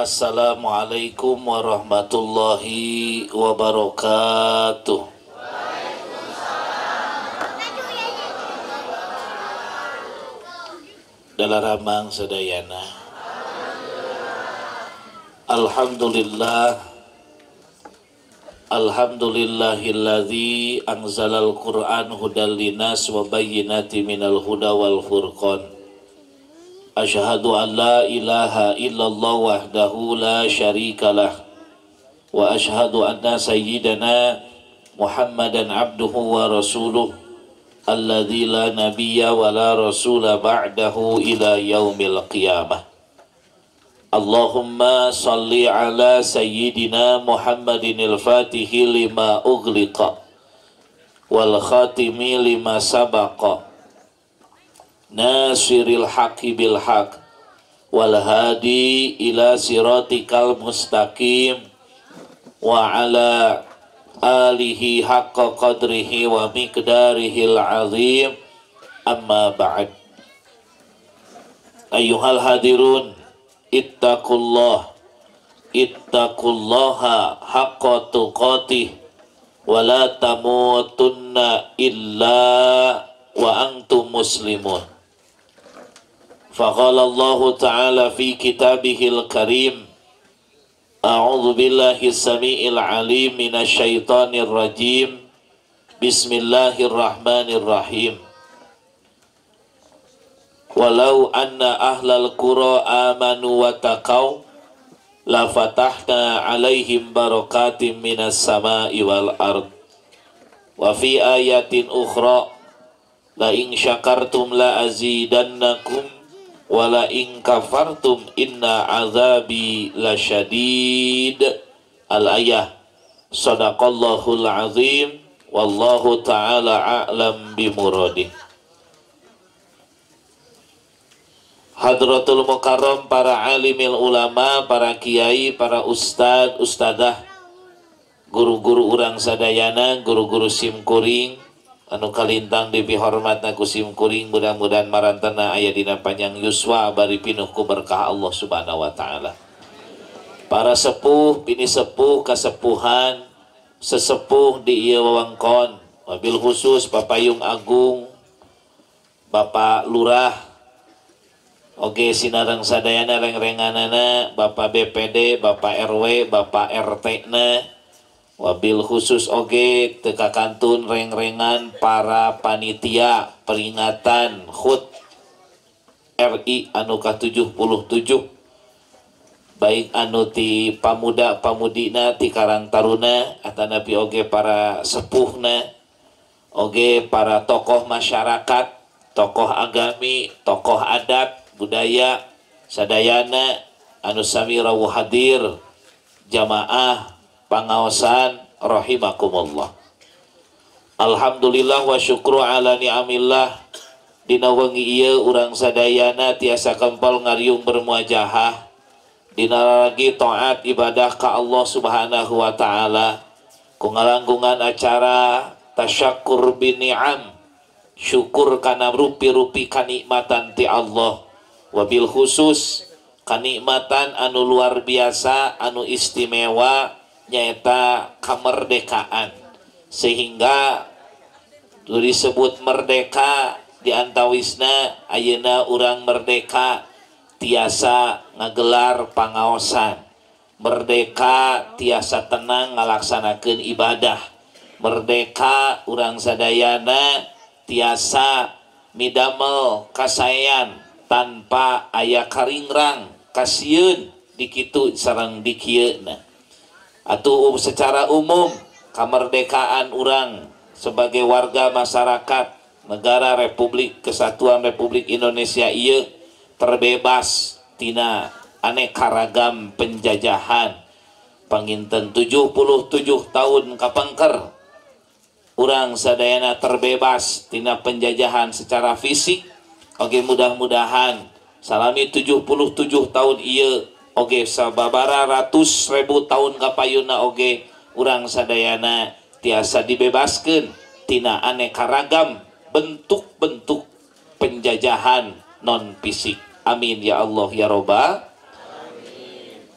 Assalamualaikum warahmatullahi wabarakatuh. Dalaramang sadayana. Alhamdulillah. Alhamdulillahilladzi anzalal Qur'an hudal linas wa bayyinati minal huda wal furqan. Asyhadu an la ilaha illallah wahdahu la syarikalah wa asyhadu anna sayyidana Muhammadan abduhu wa rasuluh alladzi la nabiyya wa la rasula ba'dahu ila yaumil qiyamah. Allahumma salli ala sayyidina Muhammadinil fatihi lima ughliqa wal khatimi lima sabaqa nasiril haqqi bil haqq wal hadi ila siratikal mustaqim wa ala alihi haqqa qadrihi wa miqdarihil azim, amma ba'd. Ayyuhal hadirun, ittaqullaha haqqa tuqatih wa la tamutunna illa wa antum muslimun. Faqala Allah Ta'ala fi kitabihil karim, a'udzu billahi samii'il 'aliim minasy syaithanir rajim. Bismillahirrahmanirrahim. Walau anna ahlal qura amanu wa taqaw la fatahna 'alaihim barakatim minas samaa'i wal ard. Wa fi ayatin ukhra la in syakartum la azidannakum wa la in kafartum inna azabi lasyadid. Al-ayah. Shadaqallahul azim. Wallahu ta'ala a'lam bimuradih. Hadratul Mukarram, para alimil ulama, para kiai, para ustad, ustadah, guru-guru urang sadayana, guru-guru simkuring anu kalintang dipihormatna ku simkuring, mudah-mudahan marantana aya dina panjang yuswa bari pinuh ku berkah Allah Subhanahu wa taala. Para sepuh, bini sepuh, kasepuhan, sesepuh di ieu wewengkon, wabil khusus Papayung Agung, Bapak Lurah, oge sinareng sadayana reng-renganana, Bapak BPD, Bapak RW, Bapak RT-na, wabil khusus oge teka kantun reng-rengan para panitia peringatan HUT RI anu ke-77, baik anu ti pamuda pamudina ti Karang Taruna atanapi oge para sepuhna, oge para tokoh masyarakat, tokoh agami, tokoh adat budaya sadayana anu sami rawuh hadir, jamaah pangaosan rahimakumullah. Alhamdulillah wa syukru ala ni'amillah. Dina wengi ieu urang sadayana tiasa kempal ngariung bermuajahah dina lagi taat ibadah ka Allah Subhanahu wa taala ku ngalanggungan acara tasyakkur bini'am, syukur kana rupi-rupi kanikmatan ti Allah, wabil khusus kanikmatan anu luar biasa anu istimewa nyaeta kemerdekaan, sehingga disebut merdeka diantawisna ayeuna urang merdeka tiasa ngagelar pangaosan, merdeka tiasa tenang ngalaksanakeun ibadah, merdeka urang sadayana tiasa midamel kasayan tanpa aya karingrang kasieun dikitu sareng dikieuna. Atuh secara umum kemerdekaan urang sebagai warga masyarakat negara Republik Kesatuan Republik Indonesia ieu terbebas tina aneka ragam penjajahan. Panginten 77 tahun kapengker urang sadayana terbebas tina penjajahan secara fisik. Oke, mudah-mudahan salami 77 tahun ieu oge sababara ratus ribu tahun kapayuna oge urang sadayana tiasa dibebaskeun tina aneka ragam bentuk-bentuk penjajahan non fisik. Amin ya Allah ya Robbal.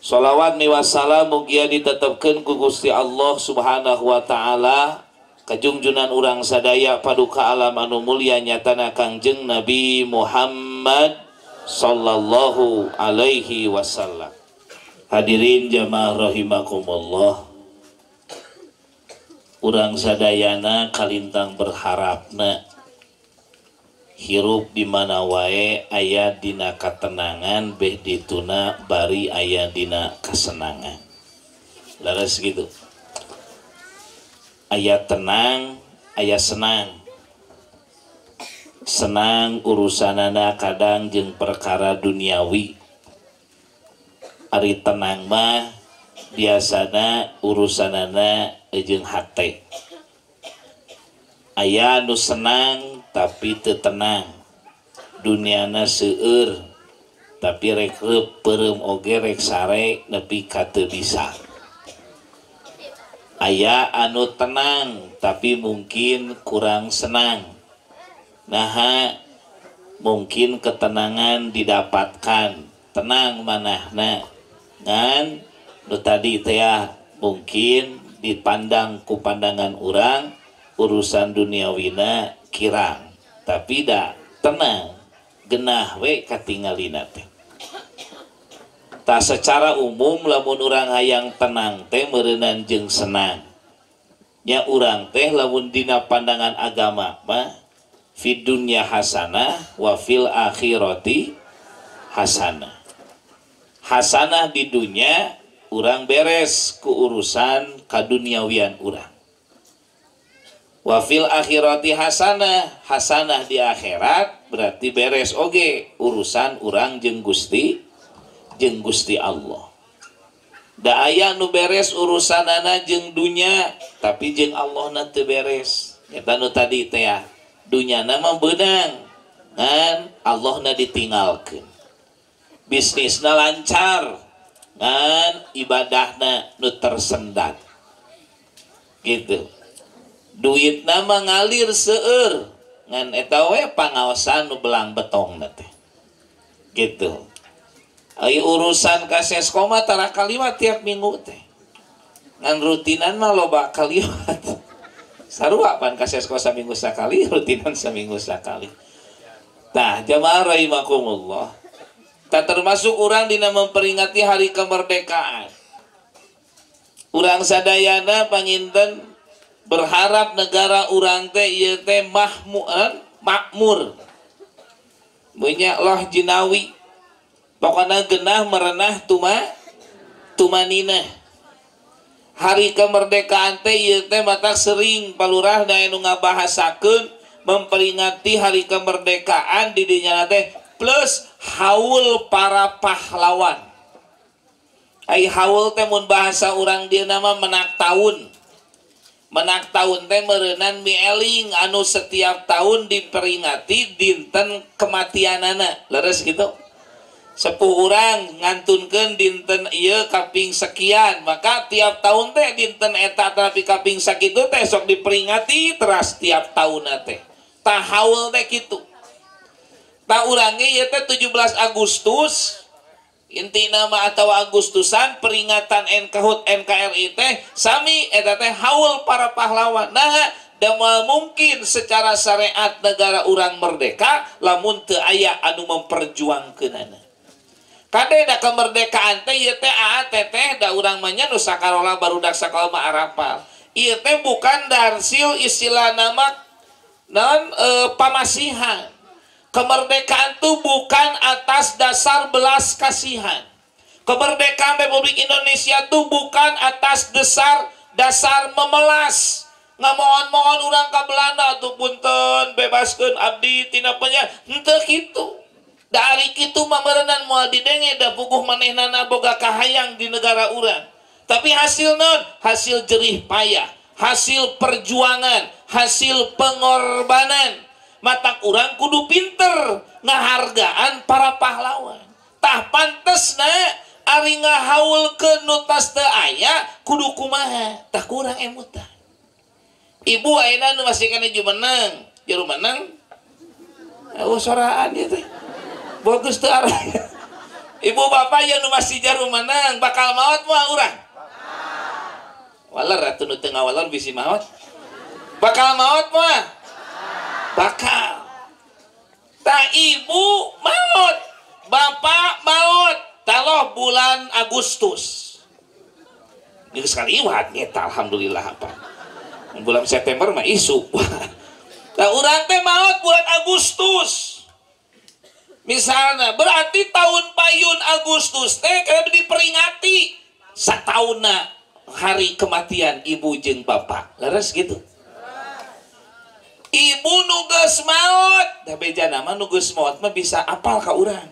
Shalawat miwassalam mugia ditetapkan ku Gusti Allah subhanahu wa ta'ala kajungjunan urang sadaya paduka alam anu mulia nyatana Kangjeng Nabi Muhammad sallallahu alaihi wasallam. Hadirin jamaah rahimakumullah, urang sadayana kalintang berharapna hirup di mana wae aya dina katenangan beh dituna bari aya dina kesenangan. Laras gitu. Aya tenang, aya senang. Senang urusanana kadang jeung perkara duniawi. Ari tenang mah biasana urusanana jeung hate. Aya nu senang tapi teu tenang, duniana seueur tapi rek peureum oge rek sare nepi ka teu bisa. Aya anu tenang tapi mungkin kurang senang, naha mungkin ketenangan didapatkan tenang manahna ngan nu tadi teh mungkin dipandang ku pandangan urang urusan duniawina kirang tapi da tenang genah we katingalina teh. Ta secara umum lamun urang hayang tenang teh meureunana jeung senang nya urang teh lamun dina pandangan agama mah fid dunya hasanah wa fil akhirati hasanah. Hasanah di dunya urang beres ku urusan kaduniawian urang. Wa fil akhirati hasanah, hasanah di akhirat berarti beres oge urusan urang jeung Gusti Allah. Da aya nu beres urusanana jeung dunya tapi jeung Allah na teu beres. Eta nu tadi teh dunyana mah beunang ngan Allah na ditinggalkeun. Bisnisna lancar ngan ibadahna nu tersendat. Gitu. Duitna mah ngalir seueur ngan eta we pangaosan nu belang betongna teh. Gitu. Ai urusan ka sesko mah tara kaliwat tiap minggu teh. Ngan rutinan mah loba kaliwat. Sarua pan ka sesko saminggu sakali, rutinan saminggu sakali. Tah jamaah rahimakumullah. Tak termasuk urang dina memperingati hari kemerdekaan. Urang sadayana panginten berharap negara urang teh ieu teh makmur. Banyak loh jinawi. Pokona genah merenah tumanina. Hari kemerdekaan teh ieu teh matak sering palurah da anu ngabahasakeun memperingati hari kemerdekaan di dinya teh plus haul para pahlawan. Ai haul teh mun bahasa urang dia nama menak tahun. Menak tahun teh meureunana mieling anu setiap tahun diperingati dinten kematianana. Leres gitu. Sepuh urang ngantunkeun dinten ieu kaping sekian, maka tiap tahun teh dinten eta tapi kaping sakitu teh sok diperingati teras tiap tahunna teh. Tah haul teh kitu. Tah urang ge ieu teh 17 Agustus intina mah atawa Agustusan peringatan NKRI teh sami eta teh haul para pahlawan. Nah, da mungkin secara syariat negara urang merdeka lamun teu aya anu memperjuangkeunana. Kade da kemerdekaan teh ieu teh teteh da urang mah nya nu sakarola barudak sakola mah arapal. Ieu teh bukan darsil istilah nama non pamasihan. Kemerdekaan itu bukan atas dasar belas kasihan. Kemerdekaan Republik Indonesia itu bukan atas dasar memelas. Ngamohon-mohon urang ka Belanda tuh punten bebaskeun abdi tina penjara. Henteu kitu. Da ari kitu mah meureunana moal didenge da puguh manehnana boga kahayang di negara urang. Tapi hasil naon? Hasil jerih payah, hasil perjuangan, hasil pengorbanan. Matak urang kudu pinter ngahargaan para pahlawan. Tah pantesna ari ngahaulkeun nu tas teu aya kudu kumaha? Tah kurang emutan. Ibu ayeuna nu masih kana jumeneng, jero meneng. Oh soraan ieu teh. Bagus teu arah. Ibu bapak ya nu masih jarum menang bakal maot moal urang. Walar atuh nu teu ngawalor bisi maot. Bakal maot moal. Bakal. Tak ibu maut, bapak maut, taloh bulan Agustus. Ini sekali iwat nyeta alhamdulillah apa. Bulan September mah isu. Nah urang teh maut bulan Agustus. Misalnya berarti tahun payun Agustus teh kada diperingati satauna hari kematian ibu jeung bapak. Leres gitu. Ibu nugas maut, dah beja nama nugas maut mah bisa apal ka urang.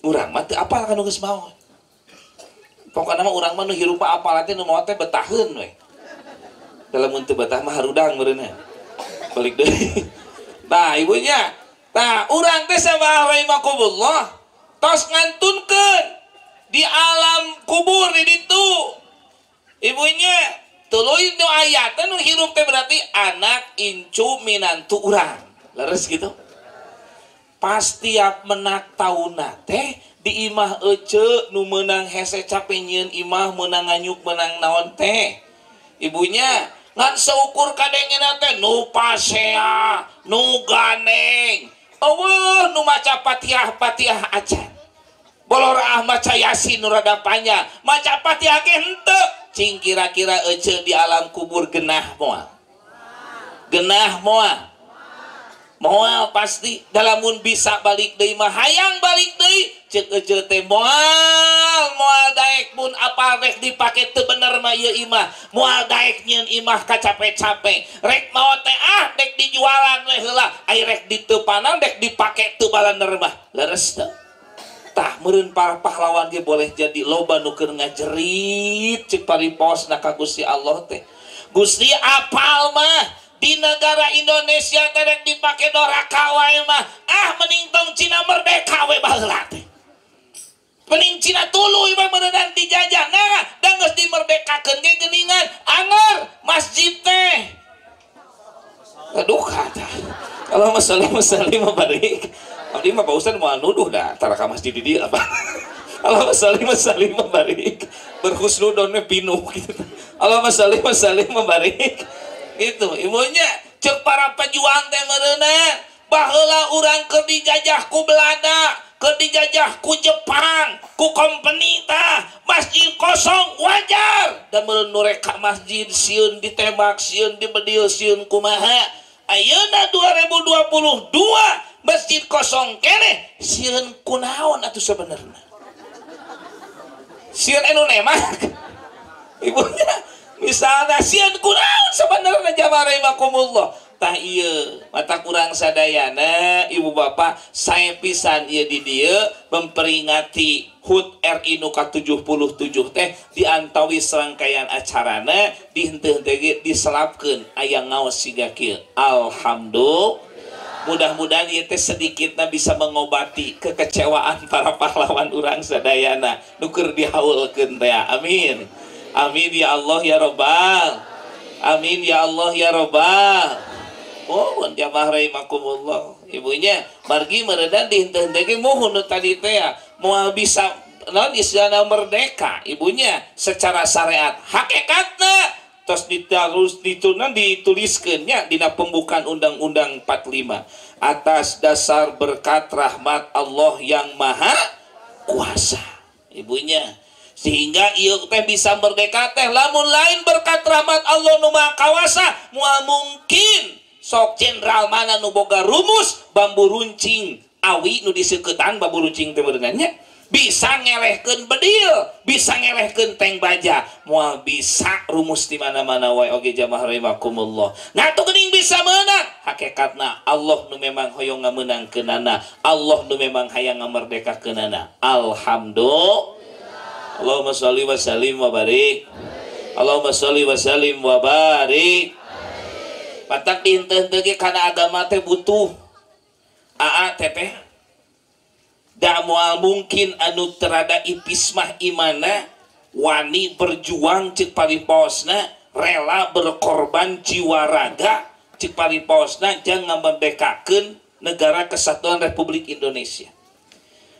Urang mah teu apal ka nugas maut. Pokokna mah urang mah nu hirup apal teh nu maot teh betaheun we. Dalam mun teu betah mah harudang meureunna. Balik deui. Tah ibunya, tah urang teh sabaraha rahimakumullah tos ngantunkeun di alam kubur di ditu. Ibunya tuluy nu ayat nu hirup teh berarti anak incu minantu urang. Leres gitu. Pas tiap menak tauna teh di imah ece nu meunang hese capenyeun imah meunang nganyuk meunang naon teh. Ibunya ngan seukur kadengena teh nu pasea, nu ganeng. Eueuh nu maca Fatihah acan. Bolorah maca Yasin nu rada panjang, maca Fatihah ge henteu. Cing kira-kira ece di alam kubur genah moal. Genah moal. Moal pasti dalamun bisa balik deui mah hayang balik deui. Ceuk ece teh moal daek mun apal rek dipake teu bener mah ieu imah. Moal daek nyieun imah kacape-cape. Rek maot teh dek dijualan we heula. Ai rek diteupanan dek dipake teu balander mah. Leres teu? Tah meureun para pahlawan ge boleh jadi loba nu keur ngajerit cek pariposna ka Gusti Allah teh. Gusti apal mah di negara Indonesia teh rek dipake doraka wae mah mending tong Cina merdeka we baheula teh. Mending Cina tuluy we meureunna dijajah. Nah, da geus dimerdekakeun ge geuningan anger masjid teh. Aduh kata. Allahumma shalli wa sallim wa barik. Abdi mah Pak Ustaz mau nuduh dah tara ka masjid di dieu apa. Allahumma shalli wa sallim wa barik. Berhusnudon we pinuh gitu. Allahumma shalli wa sallim wa barik. Gitu. Ibunya ceuk para pejuang teh meureunna baheula urang keur dijajah ku Belanda, keur dijajah ku Jepang, ku company tah. Masjid kosong wajar. Dan meureun nu rek ka masjid sieun ditembak, sieun dibedil, sieun kumaha. Ayeuna 2022 masjid kosong kene sieun kunaon atuh sebenarnya. Sieun anu nemak. Ibunya misalnya sieun kunaon sebenarnya jamaah rahimakumullah. Tah ieu mata kurang sadayana ibu bapak sae pisan ieu di dieu memperingati HUT RI nu ka-77 teh diantawi serangkaian acarana di henteu-henteu ge diselapkeun aya ngaos siga kieu. Alhamdulillah. Mudah-mudahan ieu teh sedikitna bisa mengobati kekecewaan para pahlawan urang sadayana nu keur dihaulkeun teh. Amin. Amin ya Allah ya Rabbal. Amin ya Allah ya Rabbal. Oh, jamaah rahimakumullah. Ibunya margi meureunna di henteu-henteu ge mohon nu tadi teh moal bisa naon istilahna merdeka. Ibunya secara syariat hakikatna tos dituliskeunnya dina pembukaan Undang-Undang 45 atas dasar berkat rahmat Allah yang Maha Kuasa. Ibunya sehingga ieu teh bisa merdeka teh lamun lain berkat rahmat Allah nu Maha Kuasa moal mungkin sok jenderal mana nu boga rumus bambu runcing awi nu diseuketan bambu runcing teh beunanya bisa ngelehkeun bedil, bisa ngelehkeun teng baja, moal bisa rumus di mana-mana wae oge jamaah rahimakumullah. Ngatu geuning bisa meunang, hakikatna Allah nu memang hoyong ngameunangkeunana, Allah nu memang hayang ngamerdekakeunana. Alhamdulillah. Allahumma shalli wa sallim wa barik. Allahumma shalli wa sallim wa barik. Patak di henteu-henteu ge kana agama teh butuh teteh da moal mungkin anu terada ipis mah imana wani berjuang cek pariposna rela berkorban jiwa raga cek pariposna jang ngamerdekakeun negara kesatuan Republik Indonesia.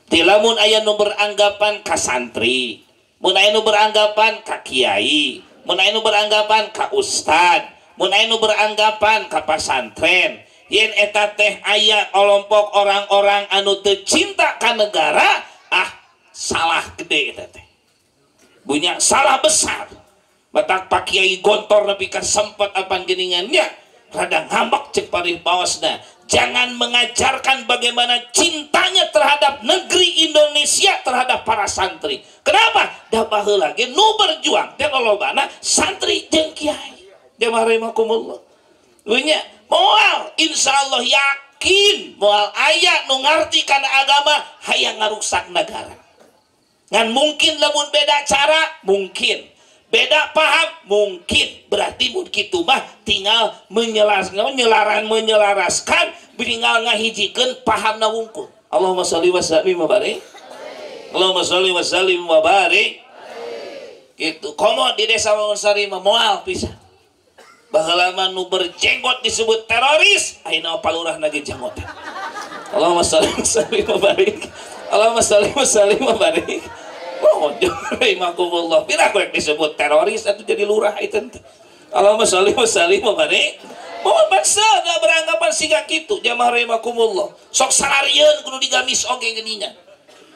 Tilamun aya nu beranggapan ka santri, mun aya nu beranggapan ka kiai, mun aya nu beranggapan ka ustad, mun aya nu beranggapan ka pasantren, yen eta teh aya kelompok orang-orang anu teu cinta ka negara, salah gede eta teh. Punya salah besar. Batak Pak Kiai gontor nepi ka sempet apan geningannya, rada ngambek cek parih bawasna. Jangan mengajarkan bagaimana cintanya terhadap negeri Indonesia terhadap para santri. Kenapa? Da baheula ge nu berjuang teh lolobana santri jeung kiai. Jamaah rahimakumullah. Punya moal insyaallah yakin moal aya nu ngarti kana agama hayang ngaruksak negara. Ngan mungkin lamun beda cara, mungkin beda paham, mungkin berarti mun kitu mah tinggal menyelaraskan tinggal ngahijikeun pahamna wungkul. Allahumma sholli wa sallim wa barik. Allahumma sholli wa sallim wa barik. Gitu. Komo di desa Wonosari mah moal pisan. Baheula mah nu berjenggot disebut teroris, ayeuna palurahna ge janggotan. Allahumma sholli wa sallim wa barik. Allahumma sholli wa sallim wa barik. Oh, rahimakumullah. Bila aku disebut teroris atau jadi lurah itu. Allahumma sholli wa sallim wa barik. Mohon bangsa da beranggapan siga kitu jamaah rahimakumullah. Sok salarian kudu digamis oge geuningan.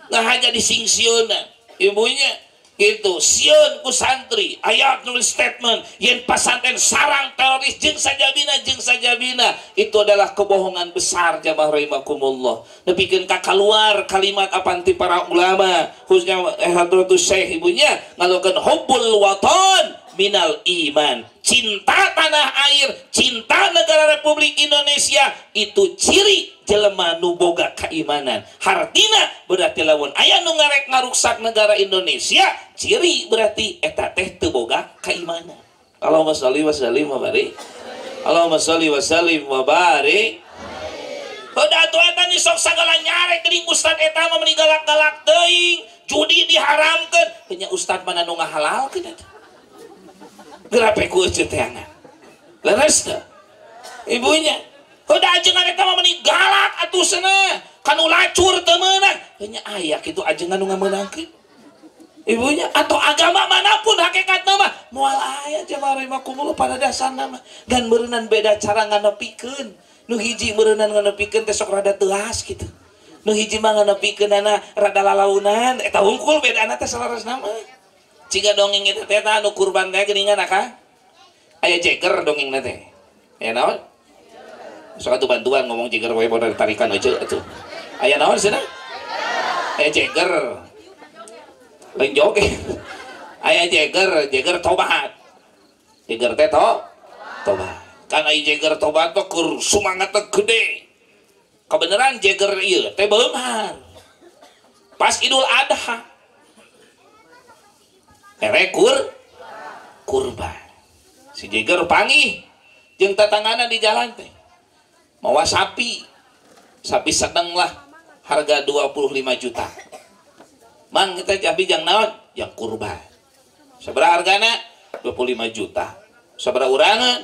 Ngahaja disingsieuna. Ibunya gitu, sieun ku santri ayat nulis statement yen pasantren sarang teroris jeung sajabina itu adalah kebohongan besar jamaah rahimakumullah. Nepikeun ka kaluar kalimat apa ti para ulama khususnya Hadratus Syekh ibunya ngalokeun hubbul watan minal iman. Cinta tanah air, cinta negara Republik Indonesia itu ciri jelema nu boga keimanan. Hartina berarti lamun aya nu ngarek ngaruksak negara Indonesia, ciri berarti eta teh teu boga keimanan. Allahumma sholli wa sallim wa barik. Allahumma sholli wa sallim wa barik. Heuda atuh eta sok sagala nyarek geuning ustad eta mah meuni galak-galak teuing, judi diharamkeun. Nya ustad mana nu ngahalalkeun eta? Gerape ku eceut teh anak. Leres teh. Ibunya, heuda ajengan eta mah meuni galak atuh cenah. Kanu lacur teu meunang. Nya aya kitu ajengan nu ngameunangkeun. Ibunya atau agama manapun hakikatna mah moal aya jamaah rahimakumullah pada dasarna mah. Dan meureunnan beda cara nganepikeun. Nu hiji meureunnan nganepikeun teh sok rada teuas kitu. Nu hiji mah nganepikeunana rada lalaunan eta hungkul bedana teh salarasna mah. Jika dongeng itu teh anu kurban teh geuningan akang aya jeger dongeng teh aya naon sok atuh bantuan ngomong jeger we boda tarikan aja atuh aya naon cenah aya jeger lain joget aya jeger tobat jeger teh tobat kan aya jeger tobat teh keur sumangat teh gede kebenaran jeger ieu teh beumar pas Idul Adha kurban si jeger panggih jeung tatangana di jalan teh mawa sapi sedang lah harga 25 juta mang kita sapi jang naon yang kurban sabaraha hargana 25 juta sabaraha urangan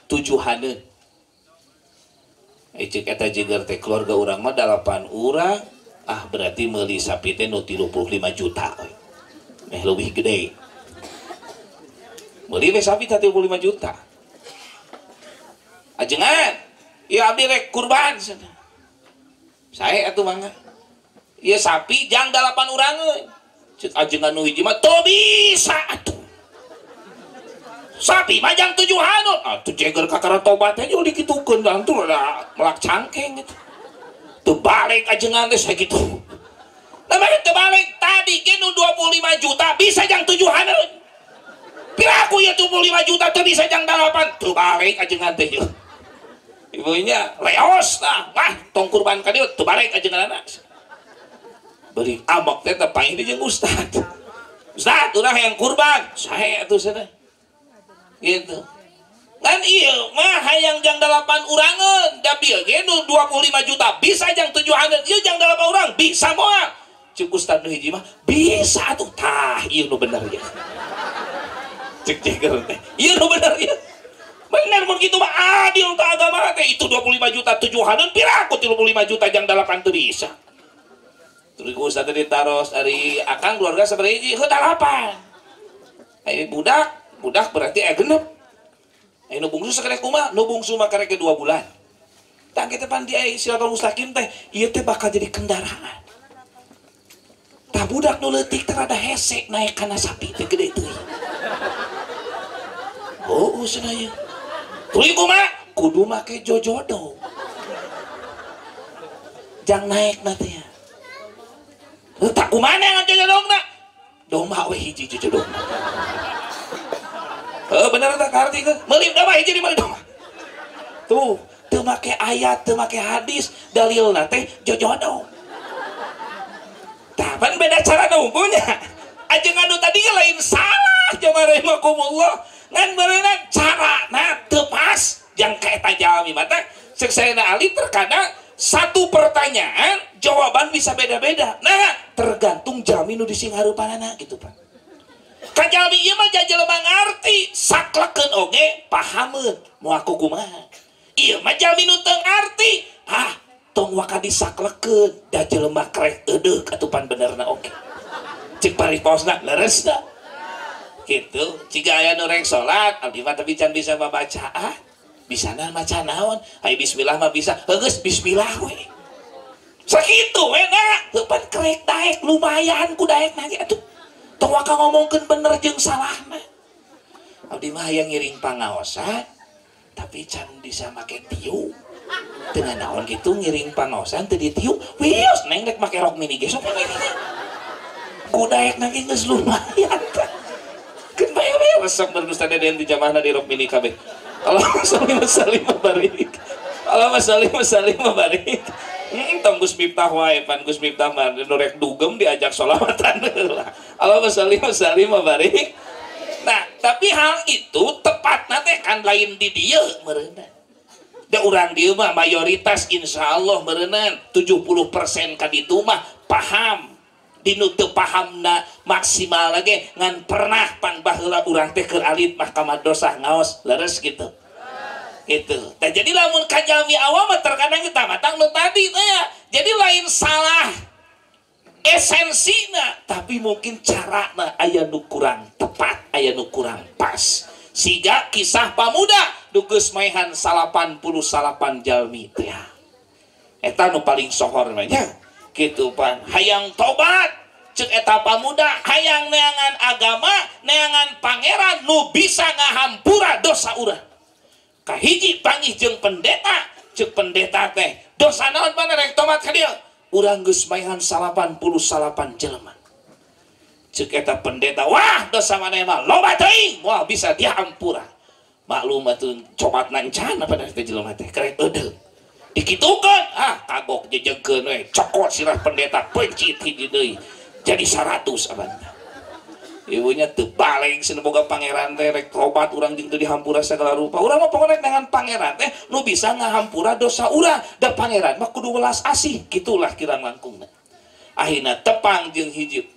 7haneun cek eta jeger teh keluarga urang mah 8 urang berarti meuli sapi teh nu 35 juta lebih gede beli sapi 35 juta ajengan ya abdi rek kurban saya atuh mangga ieu sapi jang 8 urang ceuk ajengan nu hiji mah teu bisa atuh sapi mah jang 7haneun atuh jeger kakara tobat teh jadi dikitukeun antur da melak cangkeng gitu teu balik ajengan teh sakitu. Namanya terbalik tadi kenu 25 juta bisa jang 7haneun. Piraku ya 25 juta teu bisa jang 8. Terbalik ajengan teh yeuh. Ibunya leos lah, tong kurban ka dieu terbalik ajengan anak. Beri amok teh teh paih jeung ustad. Ustad urang hayang kurban, sae atuh cenah. Gitu. Kan ieu mah hayang jang 8 urangeun, da bieu ge nu 25 juta bisa jang 7haneun, ieu jang 8 urang bisa moal. Cek ustad nu hiji mah bisa tuh tah ieu nu bener ya cek jeger teh ieu nu bener ya bener mun kitu mah adil tah agama teh itu 25 juta 7haneun piraku 35 juta jang 8 teu bisa Terus ustad ditaros dari akang keluarga sabariji heuh 8. Ai budak berarti genep. Ai nu bungsu sakarek kumaha? Nu bungsu mah karek 2 bulan. Tah kitu pan di Siratal Mustaqim teh ieu teh bakal jadi kendaraan. Tah budak nu leutik teh rada hese naik kana sapi teh gede teuing. Oh cenah. Tuluy kumaha? Kudu make jojodo. Jang naik nanti ya. Tak kumana yang jojodona? Domba we hiji jojodona. Bener tak arti ke? Meuli domba hiji di meuli domba. Tuh, teu make ayat, teu make hadis, dalilna teh jojodo. Tah pan beda cara nunggunya. Ajeung anu tadi lain salah jamaah rahimakumullah. Ngan beunang carana teu pas jang kaeta jalmi mah teh ceuk saena Ali terkadang satu pertanyaan jawaban bisa beda-beda. Nah, tergantung jalmi nu disinghareupanana gitu, Pak. Ka jalmi ieu mah jelema ngarti, saklekeun oge pahameun moal aku kumaha. Ieu mah jalmi nu teu ngarti, tong waka disaklekeun da jelema krek edeuk atupan benerna oge. Cek pariposna leresna. Gitu, jika aya nu rek salat, abdi mah tapi can bisa membaca bisana maca naon? Hai bismillah mah bisa. Geus bismillah we. Sakitu we na. Teu pan krek daek lumayan ku daek nage atuh. Tong waka ngomongkeun bener jeung salahna. Abdi mah hayang ngiring pangaosan tapi can bisa make tiu. Teu naon kitu ngiring pangaosan teu ditiu. Wios neng rek make rok mini ge sok ngene. Ku daek nage geus lumayan. Keun bae resep berdusta deden di jamaahna di rok mini kabeh. Allahumma sholli wa sallim wa barik. Allahumma sholli wa sallim wa barik. Tong Gus Miftah wae pan Gus Miftah mah nu rek dugem diajak sholawatan heula. Allahumma sholli wa sallim wa barik. Nah, tapi hal itu tepatna teh kan lain di dieu meureunna. Da urang dieu mah mayoritas insyaallah meureunna 70% ka ditu mah paham. Dinu teu pahamna maksimal lagi ngan pernah pan baheula urang teh keur alit mahkamah dosa ngaos leres gitu. Gitu. Tah jadi lamun ka jalmi awam mah terkadang kita matang nu tadi teh ya. Jadi lain salah esensina tapi mungkin carana aya nu kurang tepat, aya nu kurang pas. Siga kisah pamuda nu geus maehan 88 jalmi teh. Eta nu paling sohor mah nya. Gitu pan hayang tobat cek eta pamuda hayang neangan agama neangan pangeran nu bisa ngahampura dosa urang kahiji panggih jeung pendeta cek pendeta teh dosa naon mana rek tobat ka dieu urang geus maehan 88 jelema cek eta pendeta wah dosa maneh mah loba teuing moal bisa dihampura maklum atuh cobat nancana pada teh jelema teh karek eudeuh dikitukan kagok jejengkeun we cokot sirah pendeta pencit hiji deui jadi 100 abadna ibunya teu baleng cenah boga pangeran teh rek tobat urang jeung teu dihampura sagala rupa urang mah pokona dengan pangeran teh nu bisa ngahampura dosa urang da pangeran mah kudu welas asih gitulah kirang langkungna akhirna tepang jeung hiji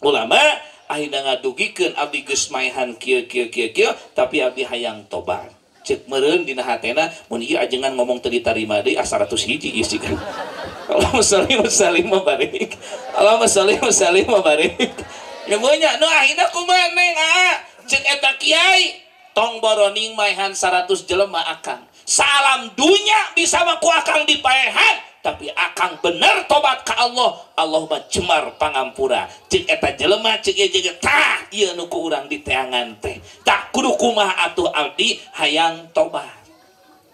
ulama akhirna ngadugikeun abdi geus maehan kieu tapi abdi hayang tobat cek meureun dina hatena mun ieu ajengan ngomong teu ditarima deui 100 hiji ieu kan. Allahumma sholli wa sallim wa barik. Allahumma sholli wa sallim wa barik. Ya monya nu akhirna kumaha neng cek eta kiai tong boroning maehan 100 jelema akang. Salam dunya bisa mah ku akang dipaehan tapi akang bener tobat ka Allah Allah mah cemar pangampura cek eta jelema cek ieu jeung tah ieu nu ku urang diteangan teh tah kudu kumaha atuh abdi hayang tobat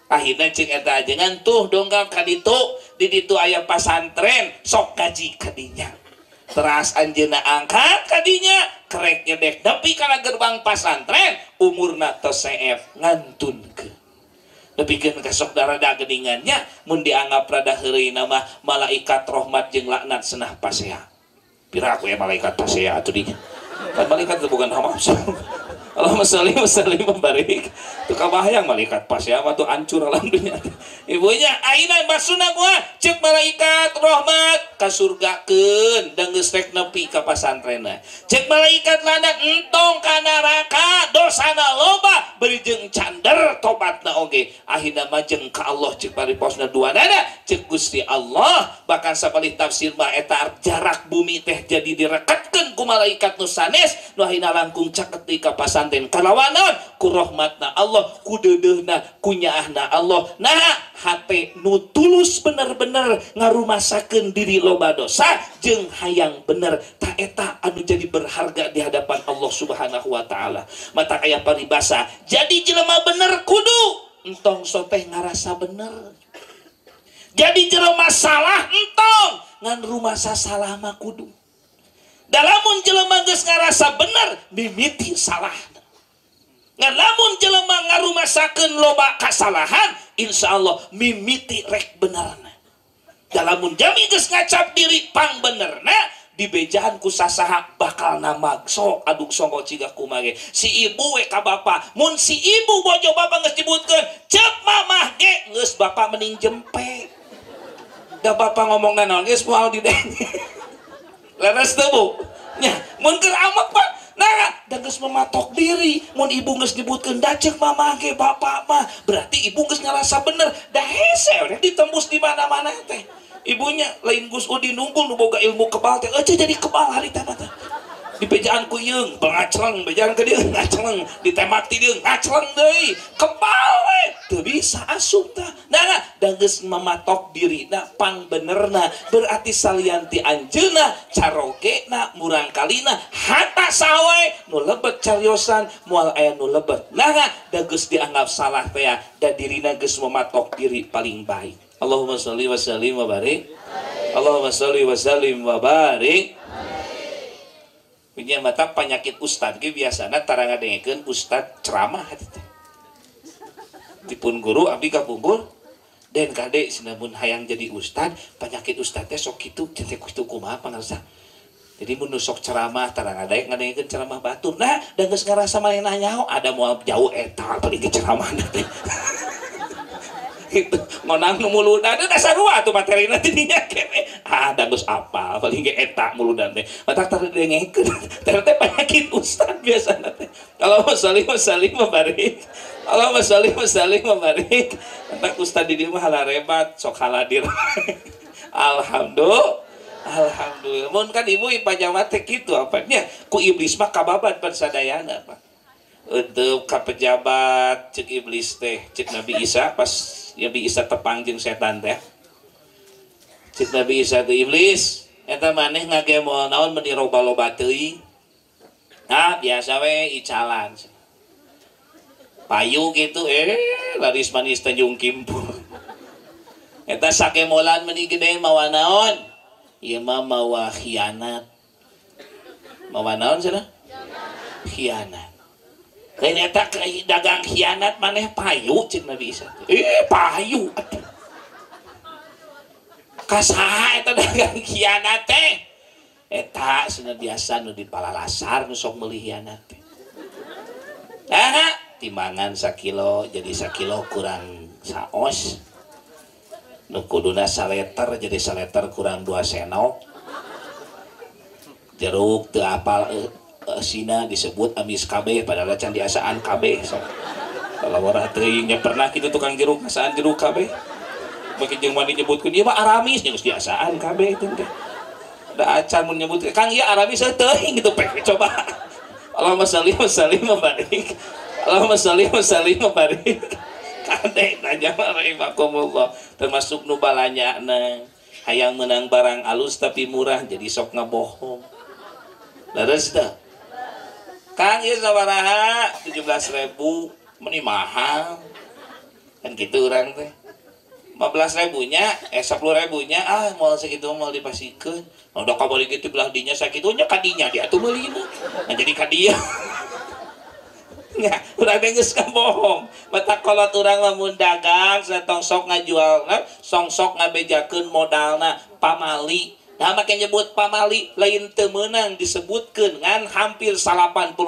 akhirna cek eta ajengan tuh dongkap ka ditu di ditu aya pasantren sok kaji ka dinya teras anjeunna angkat ka dinya krek nyedek nepi kana gerbang pasantren umurna tos CF ngantunkeun nepikeun ka sok darada geuningannya mun dianggap rada heureuna mah malaikat rahmat jeung laknat cenah pasea. Pira aku ya malaikat pasea atuh dinya. Kan malaikat teh bukan hamam. Allahumma sholli wa sallim wa barik. Teu kabayang malaikat pasea mah tuh hancur alam dunya. Ibunya ayeuna maksudna kumaha? Ceuk malaikat rahmat ka surgakeun da geus rek nepi ka pasantrenna. Ceuk malaikat landak entong ka neraka dosana loba beri jeung cander tobatna oge akhirna mah jeung ka Allah cek pariposna dua nana cek Gusti Allah bahkan sapalih tafsir mah eta jarak bumi teh jadi direkatkeun ku malaikat nu sanes nu akhirna langkung caket di ka pasanten kalawan naon ku rahmatna Allah ku deudeuhna ku nyaahna Allah nah hate nu tulus bener-bener ngarumasakeun diri loba dosa jeung hayang bener ta eta anu jadi berharga di hadapan Allah Subhanahu wa taala. Mata aya paribasa jadi jelema bener kudu entong soteh ngarasa bener. Jadi jelema salah entong ngan rumasa salah mah kudu. Dalamun jelema geus ngarasa bener mimiti salah. Ngan lamun jelema ngarumasakeun loba kasalahan insyaallah mimiti rek benerna. Dalamun jami geus ngacap diri pang benerna di bejahan ku sasaha bakal nama sok aduk songko ciga kumage si ibu we ka bapa mun si ibu bojo bapa geus dibutkeun cek mamah ge geus bapa mending jempe da bapa ngomong naon geus moal dideng leres teu bu nya mun keur amak pak nah da geus mematok diri mun ibu geus dibutkeun da cek mamah ge bapa mah berarti ibu geus ngarasa bener da hese we ditembus di mana-mana teh ibunya lain Gus Udin nunggul nu boga ilmu kebal teh aja jadi kebal hari teh mah di bejaan ku yeung ngacleng bejaan ke dieu ngacleng ditemak ti dieu ngacleng deui kebal we teu bisa asup tah nah da geus mamatok dirina pang benerna berarti salianti anjeunna carogena murang kalina hata sawe nu lebet cariosan moal aya nu lebet nah da geus dianggap salah teh da dirina geus mamatok diri paling baik. Allahumma sholli wa sallim wa barik. Allahumma sholli wa sallim wa barik. Punya mata penyakit ustad ge biasana tara ngadengekeun ustad ceramah teh. Dipun guru abdi kapungkur den kade sinamun hayang jadi ustad penyakit ustad teh sok kitu teh kitu kumaha pangarsa. Jadi mun sok ceramah tara ngadengekeun ceramah batur. Nah, da geus ngarasa manehna nyaho ada moal jauh eta paling ceramahna teh. Itu ngonang nu muluna teh dasar rua tuh materina teh dinya kene da geus apa paling ge eta muludan teh matak tara dengekeun teh penyakit ustad biasana teh Allahumma sholli wa sallim wa barik Allahumma sholli wa sallim wa barik matak ustad di dieu mah halarebat sok haladir alhamdulillah mun kan ibu ipajama teh kitu apa nya ku iblis mah kababan pan sadayana Pak untuk ka pejabat cek iblis teh cek Nabi Isa pas Nabi Isa tepang jeung setan teh cek Nabi Isa teh iblis eta maneh ngagemol naon meni loba-loba teuing nah biasa we icalan payu gitu laris manis Tanjung Kimpul eta sakemolan meni gede mawa naon ieu mah mawa khianat mawa naon cenah khianat lain eta dagang khianat maneh payu cik Nabi Isa payu kasaha eta dagang khianat teh eta cenah biasa nu di palalasar nu sok meuli khianat teh timbangan 1 kilo jadi 1 kilo kurang saos nu kuduna 1 liter jadi 1 liter kurang 2 sendok jeruk teu apal Sina disebut amis KB padahal can diasaan KB so. Kalau orang teuingnya pernah kita tukang jeruk asaan jeruk KB bagi jeung mani nyebutkeun ieu mah aramis geus diasaan KB itu teh da acan mun nyebut Kang ieu aramis teuing gitu pe coba Allahumma sholli wa sallim wa barik Allahumma sholli wa sallim wa barik kade tanya rahimakumullah termasuk nu balanyana hayang menang barang alus tapi murah jadi sok ngabohong leres teh Kang ieu sabaraha 17.000 meni mahal kan gitu urang teh 15.000 nya 10.000 nya moal sakitu moal dipasikeun udah kabari kitu belah dinya sakitu nya kadinya dia atuh meulina nah jadi kadia nya urang teh geus kabohong mata kolot urang lamun dagang satong sok ngajualna sok ngabejakeun modalna pamali. Nah make nyebut pamali lain teu meunang disebutkeun ngan hampir 88%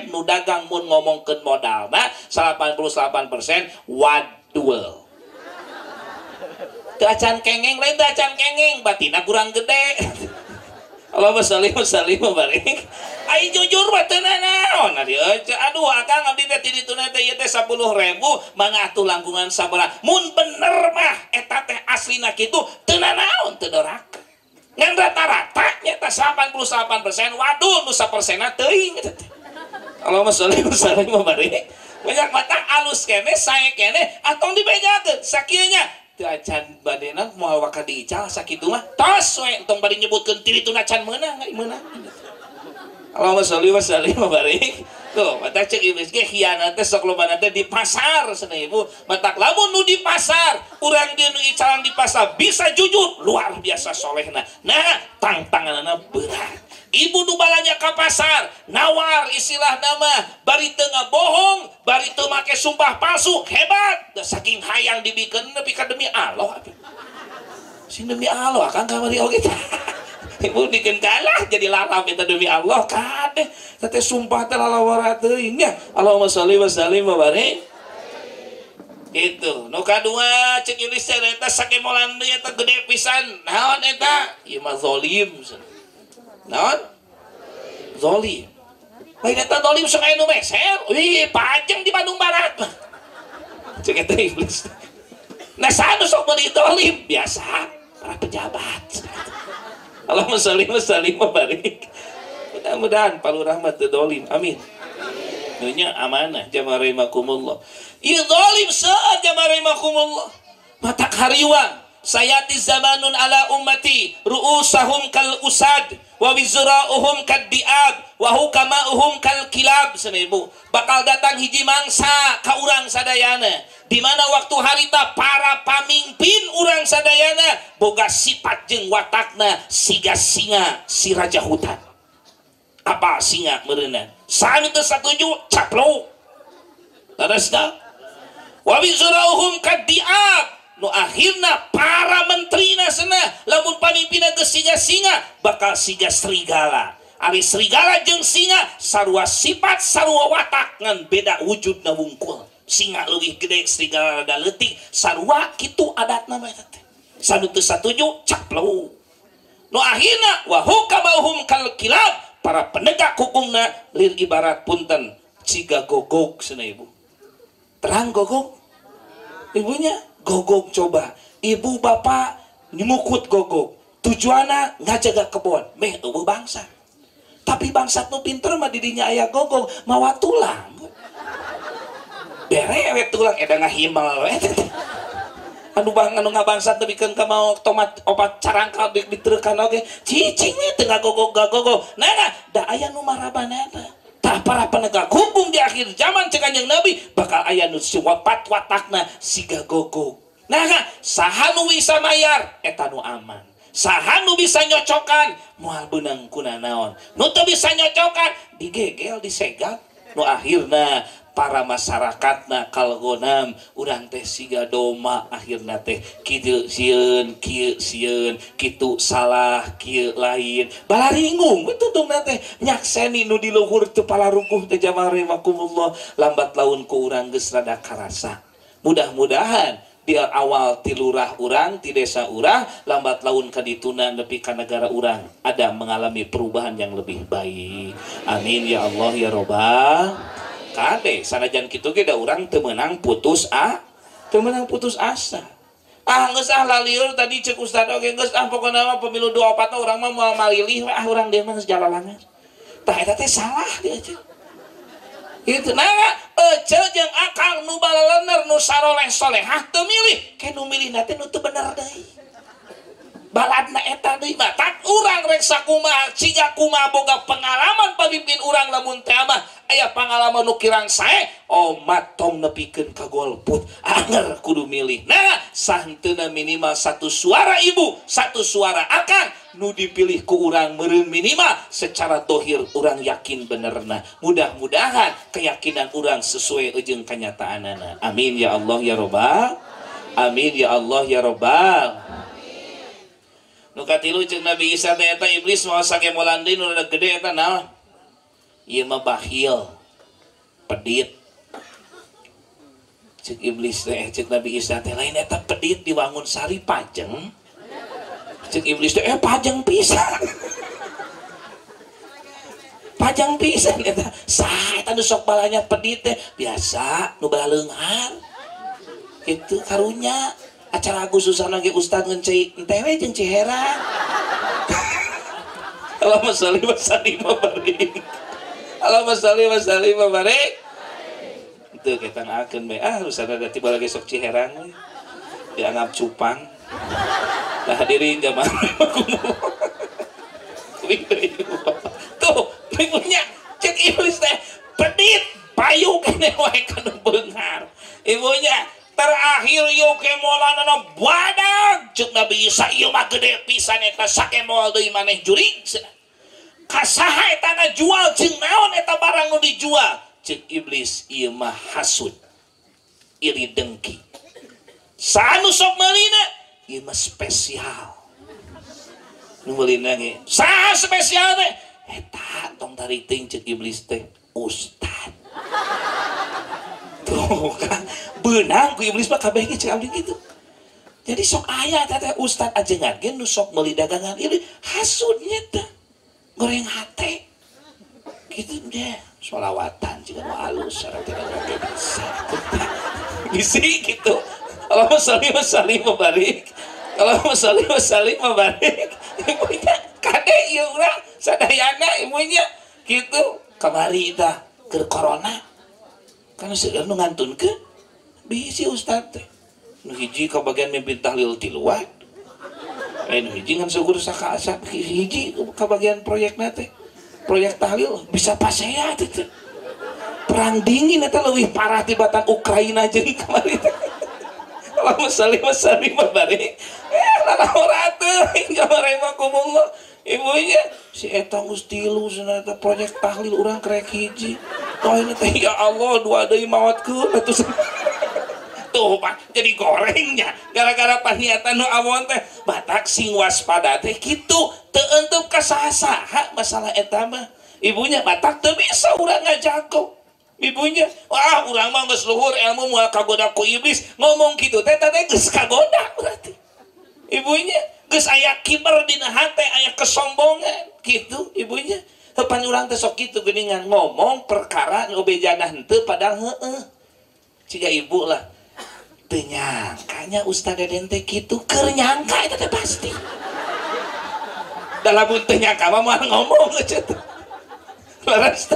nu dagang mun ngomongkeun modalna 88% wadul. Teu acan kengeng lain teu acan kengeng batina kurang gede. Allahumma shalli wa sallim wa barik. Ai jujur mah teu naon ari aduh akang abdi teh ti dituna teh ieu teh 10.000 mangga atuh langkungan sabaraha mun bener mah eta teh aslina kitu teu naon teu doraka ngan rata-rata nya teh 88%. Waduh nu 1%na teuing eta teh. Allahumma shalli wa sallim wa barik. Banyak mata alus kene sae kene atong dibejakeun sakieu nya acan badena moal waka diical sakitu mah tos we entong bari nyebutkeun ti dituna can meunang ai meunang. Allahumma sholli wa sallim wa barik. Tuh mata cek iblis ge hianat teh sok lobana teh di pasar cenah ibu. Matak lamun nu di pasar urang dieu nu icalan di pasar bisa jujur luar biasa solehna. Nah tantanganna berat. Ibu nu balanya ka pasar nawar istilah nama bari teu ngabohong bari teu make sumpah palsu hebat da saking hayang dibikeun nepi ka demi Allah sing demi Allah akang kamari oge ibu dikeun kalah jadi lalam eta demi Allah kadeh teh sumpah teh lalawara teuing nya. Allahumma sholli wa sallim wa barik. Gitu nu kadua cek iblis eta sakemolan deui eta gede pisan naon eta ieu mah zalim. Naon? Zolim. Lain eta zolim sok aya nu meser. Wih, pajeng di Bandung Barat. Cek eta iblis. Nah, sanu sok beli zolim biasa para pejabat. Allahumma sholli wa sallim wa barik. Mudah-mudahan Pak Lurah mah teu zolim. Amin. Nya amanah jamaah rahimakumullah. Ieu zolim seueur jamaah rahimakumullah. Matak hariwang sayati zamanun ala ummati ru'usahum kal usad wa wizra'uhum kad diab wa hukama'uhum kal kilab. Ibu bakal datang hiji mangsa ka urang sadayana di mana waktu harita para pamimpin urang sadayana boga sifat jeung watakna siga singa si raja hutan. Apa singa meureunna sami teu satuju caplok taresna wa wizra'uhum kad diab nu akhirna para menterina sana lamun pamimpina geus singa bakal siga serigala. Ari serigala jeung singa sarua sifat sarua watak ngan beda wujudna wungkul. Singa leuwih gede serigala rada leutik sarua kitu adatna mah eta teh. Sanu teu satuju caplok. Nu akhirna wa hukamahum kal kilab para penegak hukumna lir ibarat punten ciga gogog cenah ibu. Terang gogog ibunya gogog coba ibu bapak nyemukut gogog tujuanna ngajaga kebon meh eueuh bangsa tapi bangsa nu pinter mah didinya aya gogog mawa tulang bere we tulang eda ngahimal we anu bang anu ngabangsa teu bikeun ka mau tomat obat carangka ditereukan oge cicing we teu ngagogog nah da aya nu marabana tah para penegak hukum di akhir zaman cek Kanjeng Nabi bakal aya nu siwapat watakna siga gogog. Nah, saha nu bisa mayar eta nu aman. Saha nu bisa nyocokan moal beunang kunanaon. Nu teu bisa nyocokan digegel disegat. Nu akhirna para masyarakatna kalgonam urang teh siga doma akhirna teh kitu sieun kieu sieun kitu salah kieu lain balaringung tutungna teh nyakseni nu di luhur teu palarukuh teh jamaah rahimakumullah lambat laun ku urang geus rada karasa. Mudah-mudahan di awal ti lurah urang ti desa urang lambat laun ka dituna nepi ka negara urang ada mengalami perubahan yang lebih baik. Amin ya Allah ya Rabbal kade sanajan kitu ge da urang teu meunang putus asa. Geus lalieur tadi ceuk ustad oge geus pokona mah pemilu 24 urang mah moal malilih we urang dieu mah geus jalalangan. Tah eta teh salah dia teh. Kitu nah ece jeung akang nu balaleuneur nu saroleh solehah teu milih ke nu milihna teh nu teu bener deui. Baladna eta deui mah tak urang rek sakumaha siga kumaha boga pengalaman pamimpin urang lamun teh mah aya pangalaman nu kirang sae omat tong nepikeun ka golput anger kudu milih. Nah sahenteuna minimal satu suara ibu satu suara akang nu dipilih ku urang meureun minimal secara dohir urang yakin benerna. Mudah-mudahan keyakinan urang sesuai jeung kanyataanana. Amin ya Allah ya Rabbal. Amin ya Allah ya Rabbal. Nu katilu jeung Nabi Isa teh eta iblis moal sakemolan deui nu rada gede eta naon? Ieu mah bakhil, pedit. Cek iblis teh cek Nabi Isa teh lain eta pedit diwangun sari pajeng. Cek iblis teh pajeng pisan. pajang pisan eta saha eta nu sok balanya pedit teh biasa nu bala leunghar kitu karunya acara Agustusan ge ustad ngeuncai entewe jeung Ciherang. Allahumma sholli wa sallim wa barik. Allahumma sholli wa sallim wa barik. Itu kita ngaakeun bae rusana da tiba lagi sok Ciherang dianggap cupang. Nah hadirin jamaah tuh ibunya cek iblis teh pedit payu kene wae kana beunghar ibunya terakhir yuk kemolanana badag cek Nabi Isa ieu mah gede pisan eta sakemol deui maneh jurig kasaha eta ngajual jeung naon eta barang nu dijual cek iblis ieu mah hasud iri dengki sanu sok meulina ieu mah spesial nu meulina ge saha spesial teh eta tong tarik teuing cek iblis teh ustad tuh kan beunang ku iblis mah kabeh ge cek abdi kitu jadi sok aya teh ustad ajengan ge nu sok meuli dagangan ieu hasudnya teh goreng hate kitu deh sholawatan juga nu alus sareng teh ngake bisa bisi kitu Allahumma sholli wa sallim wa barik Allahumma sholli wa sallim wa barik ibunya kade ieu urang sadayana ibunya gitu kamari tah keur corona kana seueur nu ngantunkeun bisi ustad teh nu hiji ka bagian mimpin tahlil tiluan nu hiji ngan sugur saka-asa hiji ka bagian proyekna teh proyek tahlil bisa pasea teh perang dingin eta leuwih parah tibatan Ukraina jeung kamari teh Allahumma sholli wa sallim wa barik lalauratuh jamarahimakumullah ibunya si eta geus tilu cenah eta proyek tahlil urang krek hiji toh ini teh ya Allah dua deui maotkeun atuh tuh Pak jadi gorengnya gara-gara paniatan nu awon teh batak sing waspada teh kitu teu eunteup ka saha-saha masalah eta mah ibunya batak teu bisa urang ngajago ibunya wah urang mah geus luhur ilmu moal kagoda ku iblis ngomong kitu teh geus kagoda berarti ibunya geus aya kiber dina hate aya kesombongan gitu ibunya pan urang teh sok kitu geuningan ngomong perkara nu bejana henteu padahal heueuh ciga ibu lah teu nyangkanya Ustaz Deden teh kitu keur nyangka eta teh pasti da lamun teu nyangka mah moal ngomong aja teh laras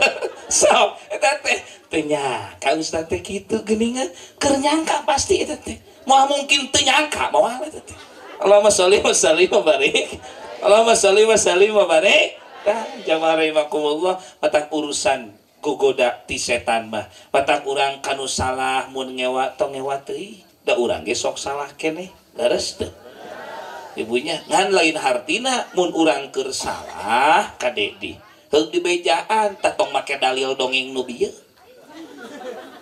sok eta teh teu nyangka Ustaz teh kitu geuningan keur nyangka pasti eta teh moal mungkin teu nyangka moal eta teh Allahumma sholli wa sallim wa barik Allahumma sholli wa sallim wa barik jamaah rahimakumullah matak urusan gogoda ti setan mah matak urang kanu salah mun ngewa tong ngewa teuing da urang ge sok salah keneh leres teu ibunya ngan lain hartina mun urang keur salah kadedi heug dibejaan tatong make dalil dongeng nu bieu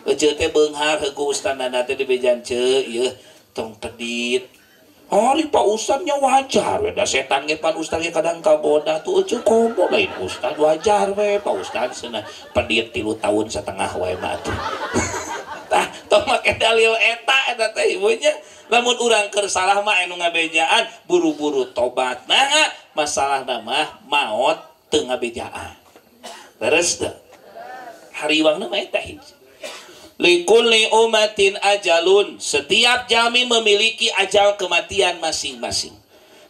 eceuk teh beunghar heug ku ustadna teh dibejaan ceu ieu tong pedit hari Pak Ustadznya wajar we da setan ge pan ustad ge kadang kaboda tuh eceuk komo lain ustad wajar we Pak Ustad cenah pedit 3 tahun setengah wae mah atuh tah tong make dalil eta teh ibunya lamun urang keur salah mah anu ngabejaan buru-buru tobat nah masalahna mah maot teu ngabejaan beres teu hariwangna mah eta hiji likulli umatin ajalun setiap jalmi memiliki ajal kematian masing-masing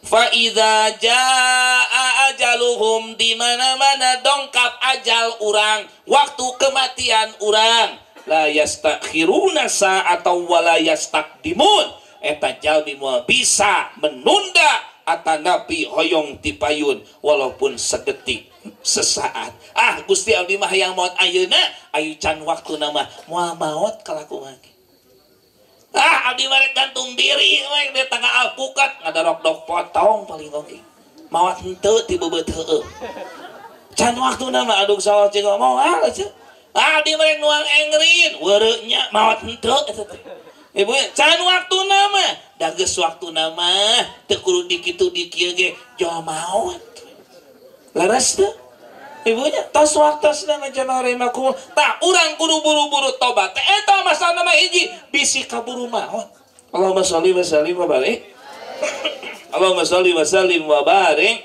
fa idza jaa ajaluhum di mana-mana dongkap ajal urang waktu kematian urang la yastakhiruna sa'atan wa la yastaqdimun eta jalmi moal bisa menunda atanapi hoyong tipayun walaupun sedetik sesaat Gusti abdi mah hayang maot ayeuna ayu can waktuna mah moal maot kalakuan abdi mah gantung diri we di tengah alpukat ngadarok-dok potong paling oge maot henteu ti beubeut heueuh can waktuna mah aduk sawal ceuk moal atuh abdi mah nuang engrin weureunya maot henteu eta teh ibu can waktuna mah da geus waktuna mah teu kudu dikitu dikieu ge jol maot laras teu ibunya tos waktosna jamaah rahimakumullah tah urang kudu buru-buru tobat eta masalah mah hiji bisi kaburu maot Allahumma sholli wa sallim wa barik Allahumma sholli wa sallim wa barik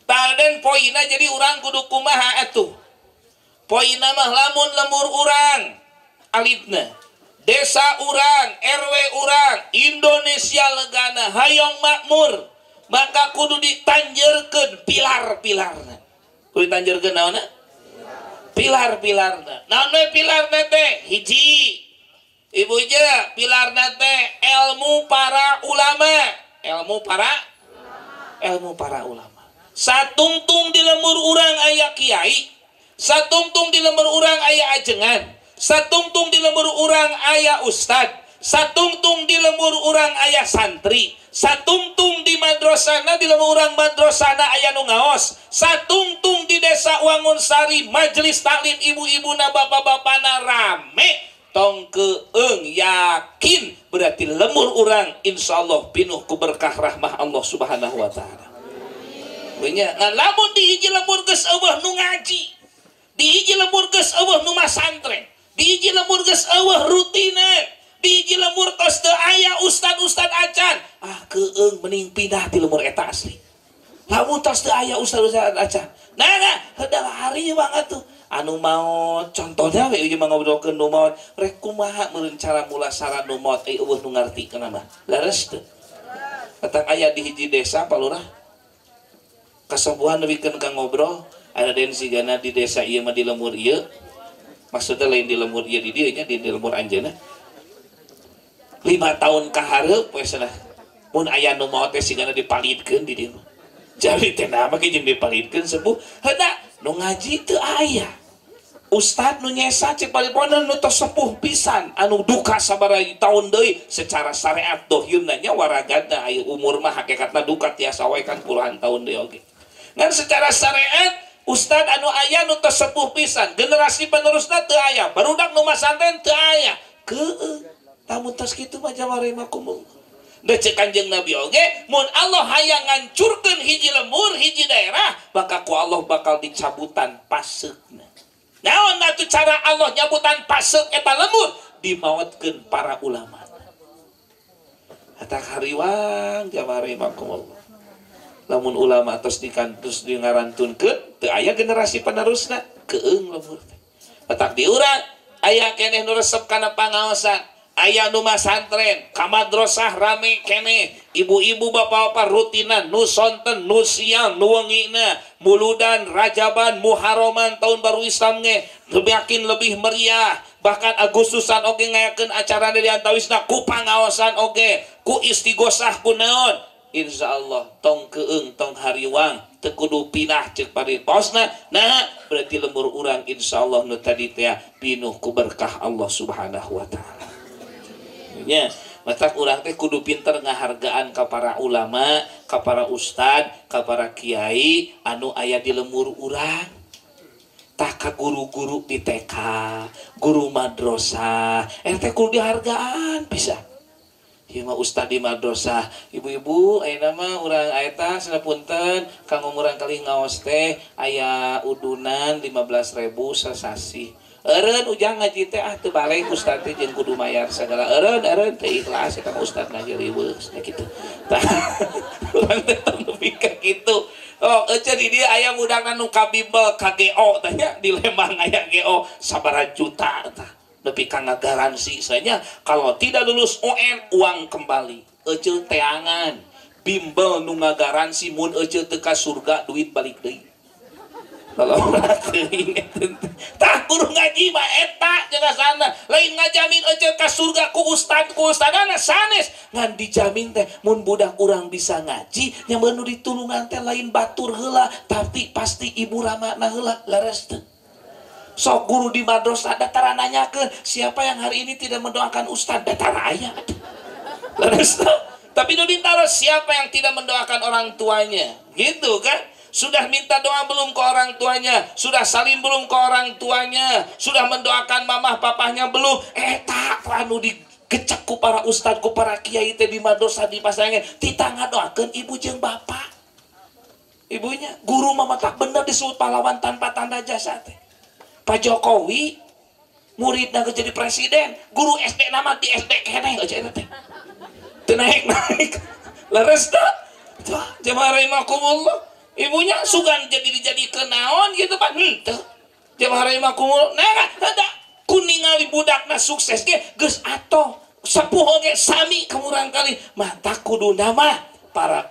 Talden poina jadi urang kudu kumaha atuh. Poina mah lamun lemur urang alitna desa urang RW urang Indonesia legana hayong makmur, maka kudu ditanjerkeun pilar-pilarna. Kudu ditanjerkeun naonna? Pilar-pilarna. Naon we pilarna teh? Hiji. Ibu je pilarna teh ilmu para ulama. Ilmu para ulama. Satungtung di lembur urang aya kiai, satungtung di lembur urang aya ajengan, satungtung di lembur urang aya ustad, satungtung di lembur urang aya santri, satungtung di madrasana di lembur urang madrasana aya nu ngaos, satungtung di desa Wangun Sari majelis taklim ibu-ibuna bapak-bapana rame. Tong keung yakin berarti lembur urang insyaallah pinuh ku berkah rahmah Allah Subhanahu wa taala. Nya lamun di hiji lembur geus eueuh nu ngaji, di hiji lembur geus eueuh nu masantren, di hiji lembur geus eueuh rutinan, di hiji lembur tos teu aya ustad-ustad acan, keung mending pindah ti lembur eta asli. Lamun tos teu aya ustad-ustad acan, nah heudah hari banget tuh anu maot contohnya we ieu mah ngobrolkeun nu maot rek kumaha meureun cara mulasara nu maot eueuh nu ngartikeun mah leres teu. Eta aya di hiji desa palurah kasabuhan nebikeun ka ngobrol ada den sigana di desa ieu mah di lembur ieu, maksudnya lain di lembur ieu di dieu nya di lembur anjeunna 5 tahun ka hareup we cenah mun aya nu maot teh sigana dipalitkeun di dieu mah jadi teh na mah ge jeung dipalitkeun sepuh heuda nu ngaji teu aya ustad nu nyesa cek palipona nu tos sepuh pisan anu duka sabaraha taun deui secara syariat dohirna nya waragadna aya umur mah hakikatna duka tiasa wae kan puluhan tahun deui oge. Ngan secara syariat ustad anu aya nu tos sepuh pisan generasi penerusna teu aya barudak nu masantren teu aya keung tamun tos kitu mah jamarahimakumullah da cek Kanjeng Nabi oge mun Allah hayang ngancurkeun hiji lembur hiji daerah maka ku Allah bakal dicabutan paseukna. Naon atuh cara Allah nyabutan paseuk eta lembur dimaotkeun para ulama eta hariwang jamarahimakumullah. Lamun ulama terus ngarantunkeun teu aya generasi penerusna keung lembur teh. Petak di urang aya keneh nu resep kana pangaosan, aya nu masantren, ka madrasah rame keneh, ibu-ibu bapak-bapak rutinan nu sonten, nu siang, nu wengina, muludan, rajaban, muharraman tahun baru Islam ge yakin lebih meriah. Bahkan Agustusan oge ngayakeun acara di antawisna ku pangaosan oge, ku istighosah ku naon. Insyaallah tong keung tong hariwang teu kudu pindah ceuk paritosna. Nah berarti lembur urang insyaallah nu tadi teh pinuh ku berkah Allah Subhanahu wa taala. Nya matak urang teh kudu pinter ngahargaan ka para ulama, ka para ustad, ka para kiai anu aya di lembur urang. Tah ka guru-guru di TK, guru madrasah, teh kudu dihargaan pisan. Ieu mah ustad di madrasah, ibu-ibu ayeuna mah urang eta sapunten kanggo urang kali ngaos teh aya udunan 15.000 sasasi. Eureun ujang ngaji teh teu balik ustad teh jeung kudu mayar sagala. Eureun teh ikhlas eta ustad ngaji riweus kitu. Tah urang teh nepi ka kitu. Oh, euceun di dieu aya budakna nu kabimbel ka GO teh nya di Lembang aya GO sabaraha juta tah. Lebih karena garansi saja kalau tidak lulus UN uang kembali ece teangan bimbel nu ngagaransi mun ece teka surga duit balik deui kalau tah guru ngaji mah eta jelasana lain ngajamin ece ka surga ku ustadana sanes ngan dijamin teh mun budak urang bisa ngaji nya nu ditulungan teh lain batur heula tapi pasti ibu ramana heula leres teu. Sok guru di madrasah datara nanyakeun siapa yang hari ini tidak mendoakan ustad datara aya. Tapi nu ditaruh siapa yang tidak mendoakan orang tuanya gitu kan. Sudah minta doa belum ke orang tuanya, sudah salim belum ke orang tuanya, sudah mendoakan mamah papahnya belum. Eta anu digecek ku para ustad ku para kiai teh di madrasah di pasangan tita ngadoakeun ibu jeung bapak. Ibunya guru mah tak bener disebut pahlawan tanpa tanda jasa teh. Pak Jokowi muridna jadi presiden, guru SD nama di SD keneh aja teh. Teu naik leres teh. Jamaah rahimakumullah. ibunya sugan jadi dijadikan naon gitu Pak henteu jabah hareuy kumul nah ada kuningali budakna sukses ge geus atoh sapuh ge sami kamurang kali mata kudu nama para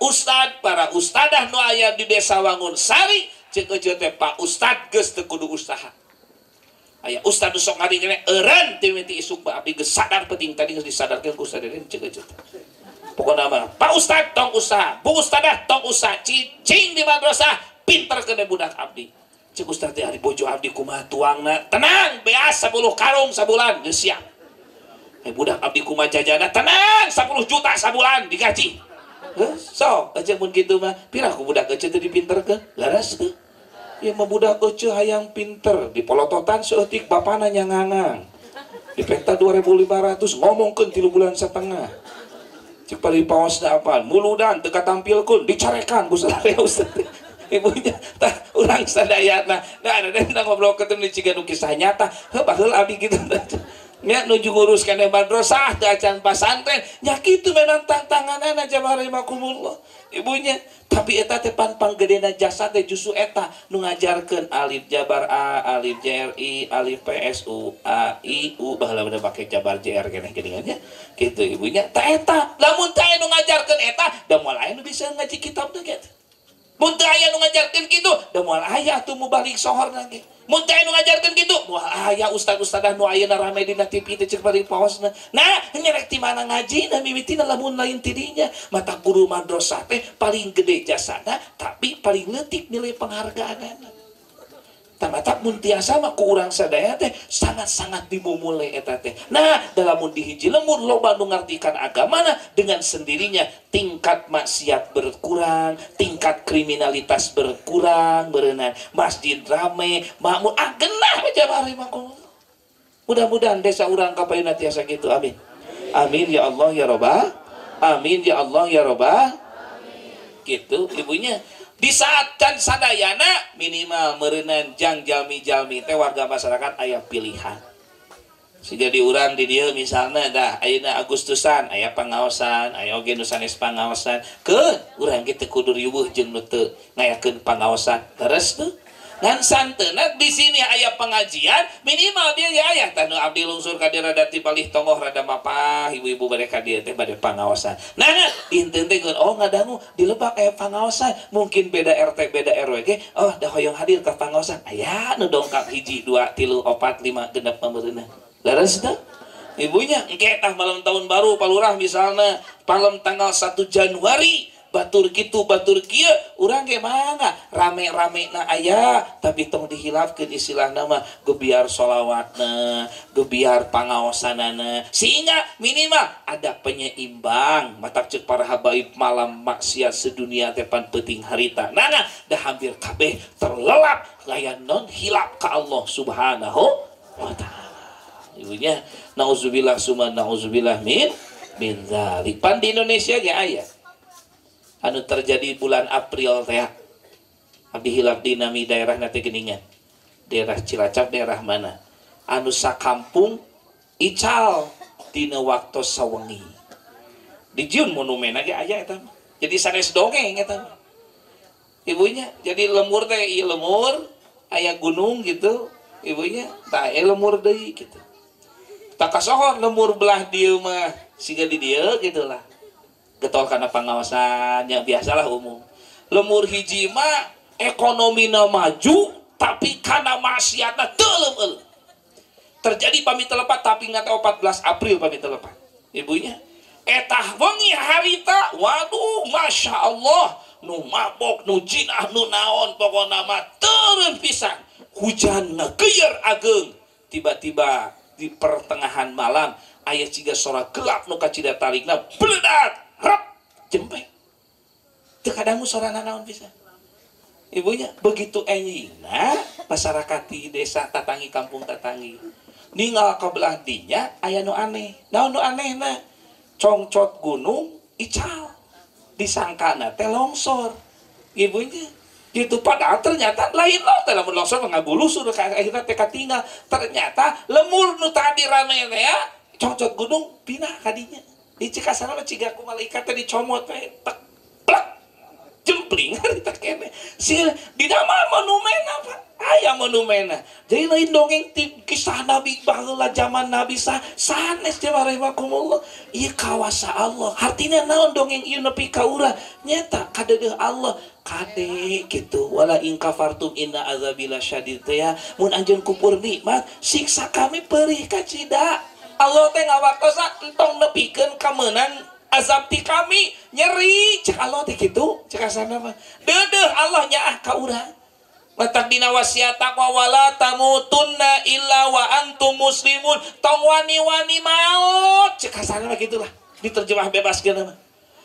ustadah nu aya di desa Wangun Sari ceuk eceut teh Pak Ustad geus teu kudu usaha aya ustad sok ngari kene eureun ti mimiti isuk abdi geus sadar penting tadi geus disadarkeun ku ustad den ceuk eceut pokona mah Pak Ustad tong usaha Bu Ustadah tong usaha cicing di madrasah pinter kene budak abdi ceuk ustad teh ari bojo abdi kumaha tuangna tenang beas 10 karung sabulan geus siap budak abdi kumaha jajana tenang 10 juta sabulan digaji sok aja mun kitu mah pira ku budak eceut teh dipinterkeun laras teu ya mah budak eceut hayang pinter di polototan seutik bapana nyangangang di penta 2.500 ngomongkeun 3 bulan setengah cek pari paosna apaan muludan teu katampilkeun dicarekan ku sadaya ustad ibunya tah urang sadayana da ada ngobrol ketemu di Cigadug kisah nyata heuh baheula abdi kitu nya nuju ngurus kana madrasah teu acan pasantren nya kitu memang tantanganana jamaah rahimakumullah ibunya tapi eta teh panggedena jasa teh justru eta nu ngajarkeun alif jabar a alif jri alif psu a i u baheula bener make jabar jr keneh geuningannya kitu ibunya tah eta lamun teh nu ngajarkeun eta da moal aya nu bisa ngaji kitab teh kitu mun teu aya nu ngajarkeun kitu da moal aya atuh mubalik sohorna ge mun teu aya nu ngajarkeun kitu moal aya ustad-ustadah nu ayeuna rame dina TV teh ceuk bari paosna nah nyerek ti mana ngajina mimitina lamun lain ti dinya mata guru madrasah teh paling gede jasana tapi paling leutik nilai penghargaanna tamata mun tiasa mah ku urang sadaya teh sangat-sangat dimumule eta teh nah dalam mun di hiji lemur loba nu ngartikeun agamana dengan sendirinya tingkat maksiat berkurang tingkat kriminalitas berkurang berenang masjid rame makmur genah jamaah rahimakumullah mudah-mudahan desa urang kapayuna tiasa kitu amin amin ya Allah ya Rabbah amin ya Allah ya Rabbah gitu ibunya di saat kan sadayana minimal meureunan jang jalmi-jalmi teh warga masyarakat aya pilihan siga di urang di dieu misalna dah ayeuna Agustusan aya pangaosan aya oge nu sanes pangaosan keun urang ge teu kudu riweuh jeung nu teu ngayakeun pangaosan leres teu ngan santeuna di sini aya pengajian minimal dia ge aya tah nu abdi lungsur ka dieu rada ti palih tongoh rada mapah ibu-ibu bade ka dieu teh bade pangaosan nah dinten teh oh ngadangu di Lebak aya pangaosan mungkin beda RT beda RW ge oh da hoyong hadir ka pangaosan aya nu dongkap 1 2 3 4 5 genep pameureunna laras teh ibunya engke tah malam tahun baru palurah misalna malam tanggal 1 Januari batur gitu batur kieu urang ge mangga rame-rame na aya tapi tong dihilafkeun istilahna mah gebiar sholawatna gebiar pangaosanana sehingga minimal ada penyeimbang matak ceuk para habaib malam maksiat sedunia teh pan peuting harita nana dah hampir kabeh terlelap layan non hilap ka Allah subhanahu wa ta'ala ibunya nauzubillah summa nauzubillah min dzalik pan di Indonesia ge aya anu terjadi bulan April teh abdi hilap di nami daerah nanti geningan daerah Cilacap daerah mana anu sakampung ical dina waktu sawengi di Jun monumen aja aya eta jadi sanes dongeng eta ibunya jadi lemur teh ieu lemur aya gunung gitu ibunya tah lemur deui gitu tak kasohor lemur belah dieu mah siga di dieu gitulah getol karena pengawasannya biasalah umum lemur hiji mah ekonomina maju tapi karena maksiatna teu terjadi pami telepat tapi nggak tahu 14 April pami telepat ibunya etah wengi harita waduh masya Allah nu mabok nu jinah nu naon pokona mah teureun pisan hujan ngegeur ageng tiba-tiba di pertengahan malam aya ciga sora gelap nu kacida talikna bledak rap jempek teu kadangu sorana naon pisan ibunya begitu enyina masyarakat di desa tatangi kampung tatangi ninggal ka belah dinya aya nu aneh naon nu anehna congcot gunung ical disangkana teh longsor ibunya gitu padahal ternyata lain loh teh lamun longsor ngagulusur ka akhirna teh katinggal ternyata lemur nu tadi rame teh ya congcot gunung pindah kadinya di cikasana mah ciga ku malaikat teh dicomot teh tek plak jempling harita kene si di nama monumena Pak aya monumena jadi lain dongeng kisah Nabi baheula zaman Nabi sanes teh rahimakumullah ieu kawasa Allah artinya naon dongeng ieu nepi ka urang nyata kadeudeuh Allah kade gitu wala in kafartum inna azabila syadid teh mun anjeun kufur nikmat siksa kami perih ka cida Allah teh ngawartosan entong nepikeun ka meunang azab ti kami nyeri cek Allah teh kitu cek asana mah deudeuh Allah nyaah ka urang matak dina wasiat taqwa wala tamutunna illa wa antum muslimun tong wani-wani maut cek asana mah gitulah diterjemah bebaskeun mah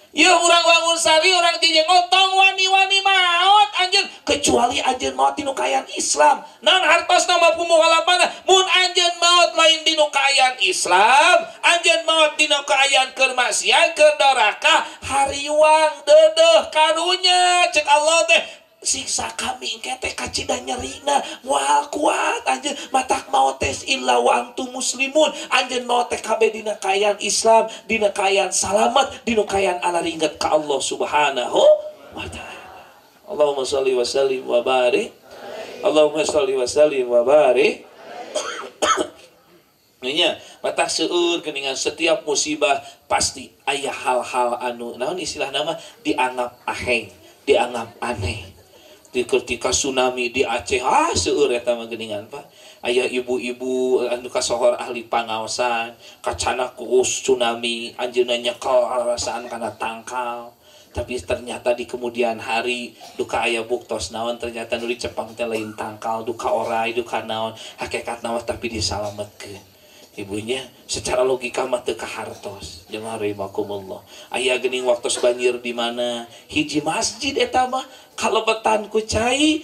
ya urang wangun sari urang dijengot tong wani-wani maut anjeun kecuali anjeun maut dinu kaayaan Islam naon hartosna mampu muhalapana mun anjeun maut lain dinu kaayaan Islam anjeun maut dinu kaayaan keur maksiat keur doraka hariwang deudeuh karunya cek Allah teh siksa kami engke teh kacida nyerina moal kuat anjeun matak maot tes illa wa antum muslimun anjeun maot teh kabeh dina kaayaan Islam dina kaayaan salamet dina kaayaan alaringet ka Allah Subhanahu wa taala. Allahumma shalli wa sallim wa barik. Allahumma shalli wa sallim wa barik. Nya matak seueur geuningan setiap musibah pasti aya hal-hal anu naon istilah nama dianggap aheng, dianggap aneh. Di ketika tsunami di Aceh seueur eta mah geuningan Pak aya ibu-ibu anu kasohor ahli pangaosan kacana ku tsunami anjeunna nyekel rasaan kana tangkal tapi ternyata di kemudian hari duka aya buktos naon ternyata nu dicepang teh lain tangkal duka orai duka naon hakikat naon tapi disalametkeun ibunya secara logika mah teu kahartos jemaah rahimakumullah aya geuning waktos banjir di mana hiji masjid eta mah kalebetan ku cai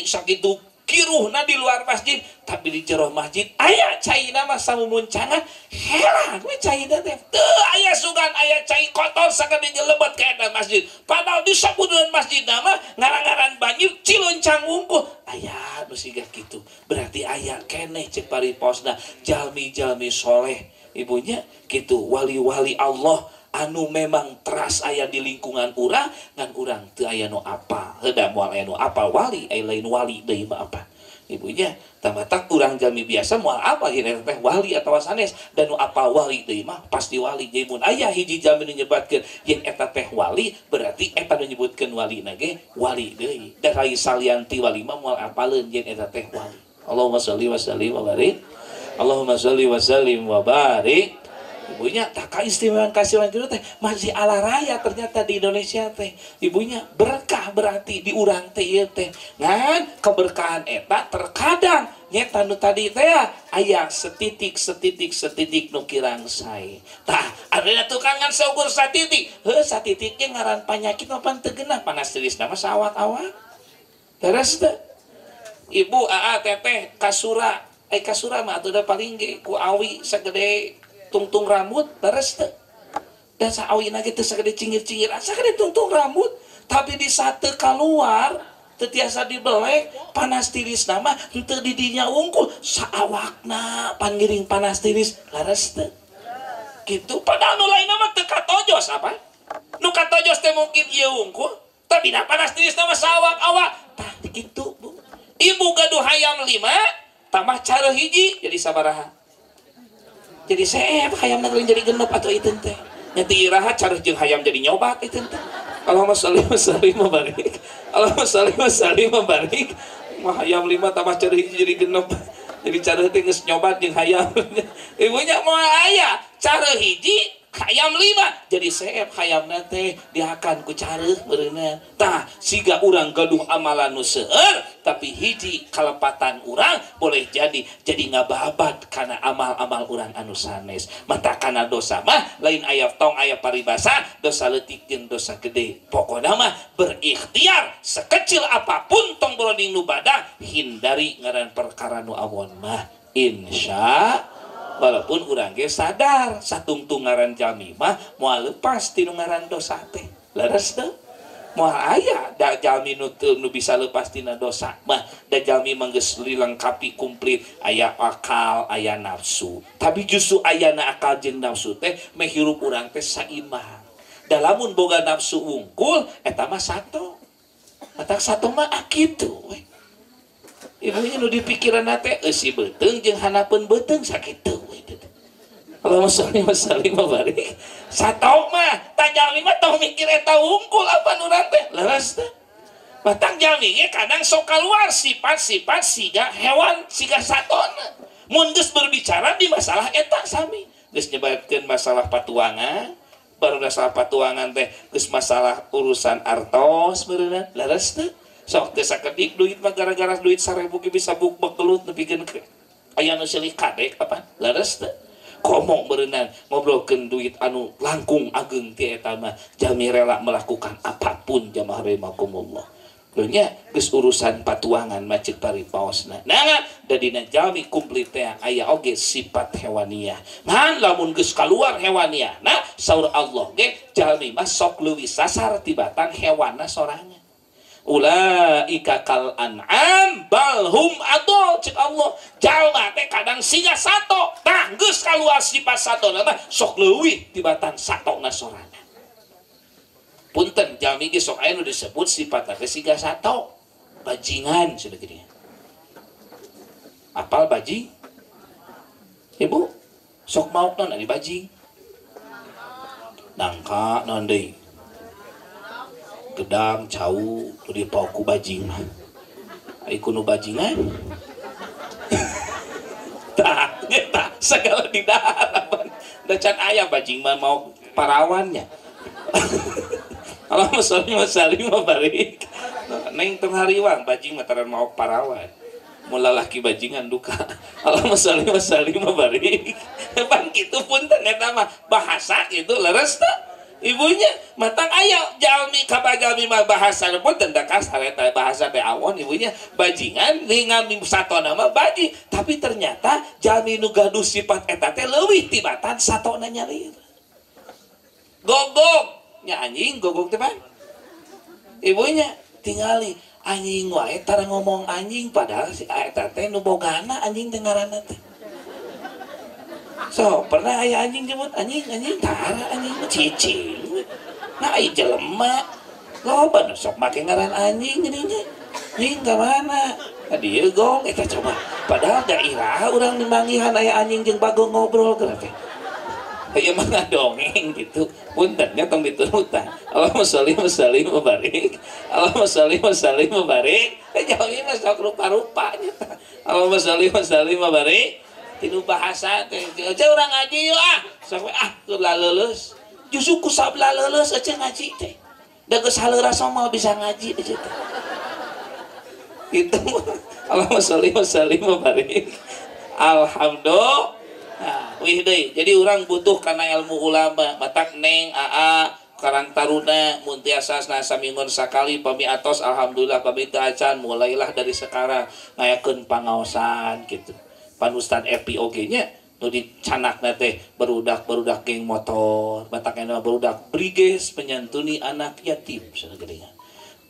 sakitu kiruhna di luar masjid tapi di jero masjid aya caina mah samumuncangan heran we caina teh teu aya sugan aya cai kotor sakade nyelebet ka eta masjid padahal di sabudeun masjid mah ngaran-ngaran banjir ciluncang wungkul aya nu siga kitu berarti aya keneh cek pariposna jalmi-jalmi soleh ibunya kitu wali-wali Allah anu memang teras aya di lingkungan urang ngan urang teu aya nu apa heuda moal aya nu apa wali aya lain wali deui mah apa ibunya tamatak urang jalmi biasa moal apa yen teh wali atawa sanes dan nu apa wali deui mah pasti wali jadi mun aya hiji jalmi nu nyebatkeun yen eta teh wali berarti eta nu nyebutkeun walina ge wali deui da rai salianti wali mah moal apaleun yen eta teh wali Allahumma shalli wa sallim wa barik Allahumma shalli wa sallim wa barik ibunya tak keistimewaan kasihan itu teh masih ala raya ternyata di Indonesia teh ibunya berkah berarti di urang teh ieu teh ngan keberkahan eta terkadang nyata nu tadi teh aya setitik nu kirang sae tah ada tukang ngan saukur satitik heuh satitik ge ngaran panyakit apa teu geunah panas teulis nama sawat-awat beres teh ibu teteh kasura kasura mah atuh da paling ge ku awi sagede tungtung rambut beres teh dan saawina gitu sagede cingir-cingir sagede tungtung rambut tapi di sate keluar tetiasa dibelek panas tiris nama henteu didinya wungkul saawakna pangiring panas tiris laras teh gitu padahal nu lain mah teu katojos apa nu katojos teh mungkin ieu wungkul tapi na panas tiris nama saawak-awak tah kitu Bu ibu gaduh hayam 5 tambah cara hiji jadi sabaraha jadi seep hayam nagring jadi genep atau itu teh nyati iraha careuh jeung hayam jadi nyobat itu teh Allahumma shalli wa sallim wa barik Allahumma shalli wa sallim wa barik mah hayam 5 tambah careuh hiji jadi genep jadi careuh teh geus nyobat jeung hayam ibunya moal aya careuh hiji hayam 5 jadi seep hayamna teh dihakan ku careuh meureunna tah siga urang gaduh amalan nu seueur tapi hiji kalepatan urang boleh jadi ngababat kana amal-amal urang anu sanes mata kana dosa mah lain aya tong aya paribasa dosa leutik jeung dosa gede pokona mah berikhtiar sekecil apapun tong broding nu badah hindari ngaran perkara nu awon mah insya walaupun urang ge sadar satungtung ngaran jalmi mah moal leupas ti nu ngaran dosa teh leres teu moal aya da jalmi nu bisa leupas tina dosa mah da jalmi mah geus dilengkapi komplit aya akal aya nafsu tapi justru aya na akal jeung nafsu teh meh hirup urang teh saimbang dalamun boga nafsu wungkul eta mah sato atak sato mah akitu we. Ibunya nu di pikiran teh eusi beuteung jeung hanapeun beuteung sakitu we. Allahumma sholli wa sallim wa barik. Sato mah tajalmi mah tong mikir eta wungkul apa nu teh leres teh. Batang jalmi ge kadang sok keluar sifat-sifat siga hewan siga satona. Mun geus berbicara di masalah eta sami. Geus nyebatkeun masalah patuangan, baru masalah patuangan teh geus masalah urusan artos beureunan. Leres teh. Sok teh sakedik duit mah gara-gara duit 1000 ge bisa bukbek gelut nepikeun ke. Aya nu silih kadek apa? Leres teh. Komong berenang ngobrolkeun duit anu langkung ageung ti eta mah jalmi rela melakukan apapun jamaah rahimakumullah. Dunya geus urusan patuangan macet paripaosna. Nah, da dina jalmi kumplit teh aya oge sifat hewaniyah. Man lamun geus kaluar hewaniyah. Nah, saur Allah ge jalmi mah sok leuwih sasar tibatan hewanna sorangan. Ulaika kal an'am bal hum adol cek Allah. Jalma teh kadang siga sato. Tah geus kaluar sifat satona mah sok leuwih tibatan satona sorangan. Punten jalmi ge sok aya nu disebut sifat teh siga sato. Bajingan sudah gini. Apal bajing? Ibu, sok mauk non ari bajing. Nangka non deui. Gedang cau nu dipau ku bajing mah. Ai kuno bajingan. Tah, eta segala di dahar. Da can aya bajing mah mau parawannya. Allahumma sholli wa sallim wa barik. Neng tong hariwang bajing mataran mau parawan. Mula laki bajingan duka. Allahumma sholli wa sallim wa barik. Pan kitu punten eta mah bahasa kitu leres teh. Ibunya matang aya jalmi kabajalmi mah bahasa pun tenda kasar eta bahasa teh awon ibunya bajingan ngami satona mah bajing tapi ternyata jalmi nu gaduh sifat eta teh leuwih tibatan satona nyalir. Gogog nya anjing gogog teh pan ibunya tingali anjing wae tara ngomong anjing padahal si eta teh nu bogana anjing teh ngaranna teh so pernah aya anjing jemput anjing tara anjing cicing nah ai jelema loba nu sok make ngaran anjing geuninnya anjing ka mana ka dieu gong eta coba padahal daerah urang dimanggihan aya anjing jeung bagong ngobrol geura teh aya mah dongeng gitu puntennya tong diturutan. Allahumma sholli wa sallim wa barik. Allahumma sholli wa sallim wa barik. Jauh ieu mah sok rupa-rupanya. Allahumma sholli wa sallim wa barik. Tinu bahasa teh urang ngaji yeuh sok keur laleuleus. Justru ku sabla leuleus aja ngaji teh. Da geus haleuras mah bisa ngaji aja teh. Itu Allahumma sholli wa sallim wa barik. Alhamdulillah. Nah, wih deui. Jadi orang butuh karena ilmu ulama. Matak neng aa karang taruna mun tiasa samingon sakali pami atos alhamdulillah pami teu acan mulailah dari sekarang ngayakeun pangaosan gitu. Pan Ustad Epi oge nya nu dicanakna teh barudak-barudak geng motor. Matak ena barudak briges menyantuni anak yatim sageudeungan.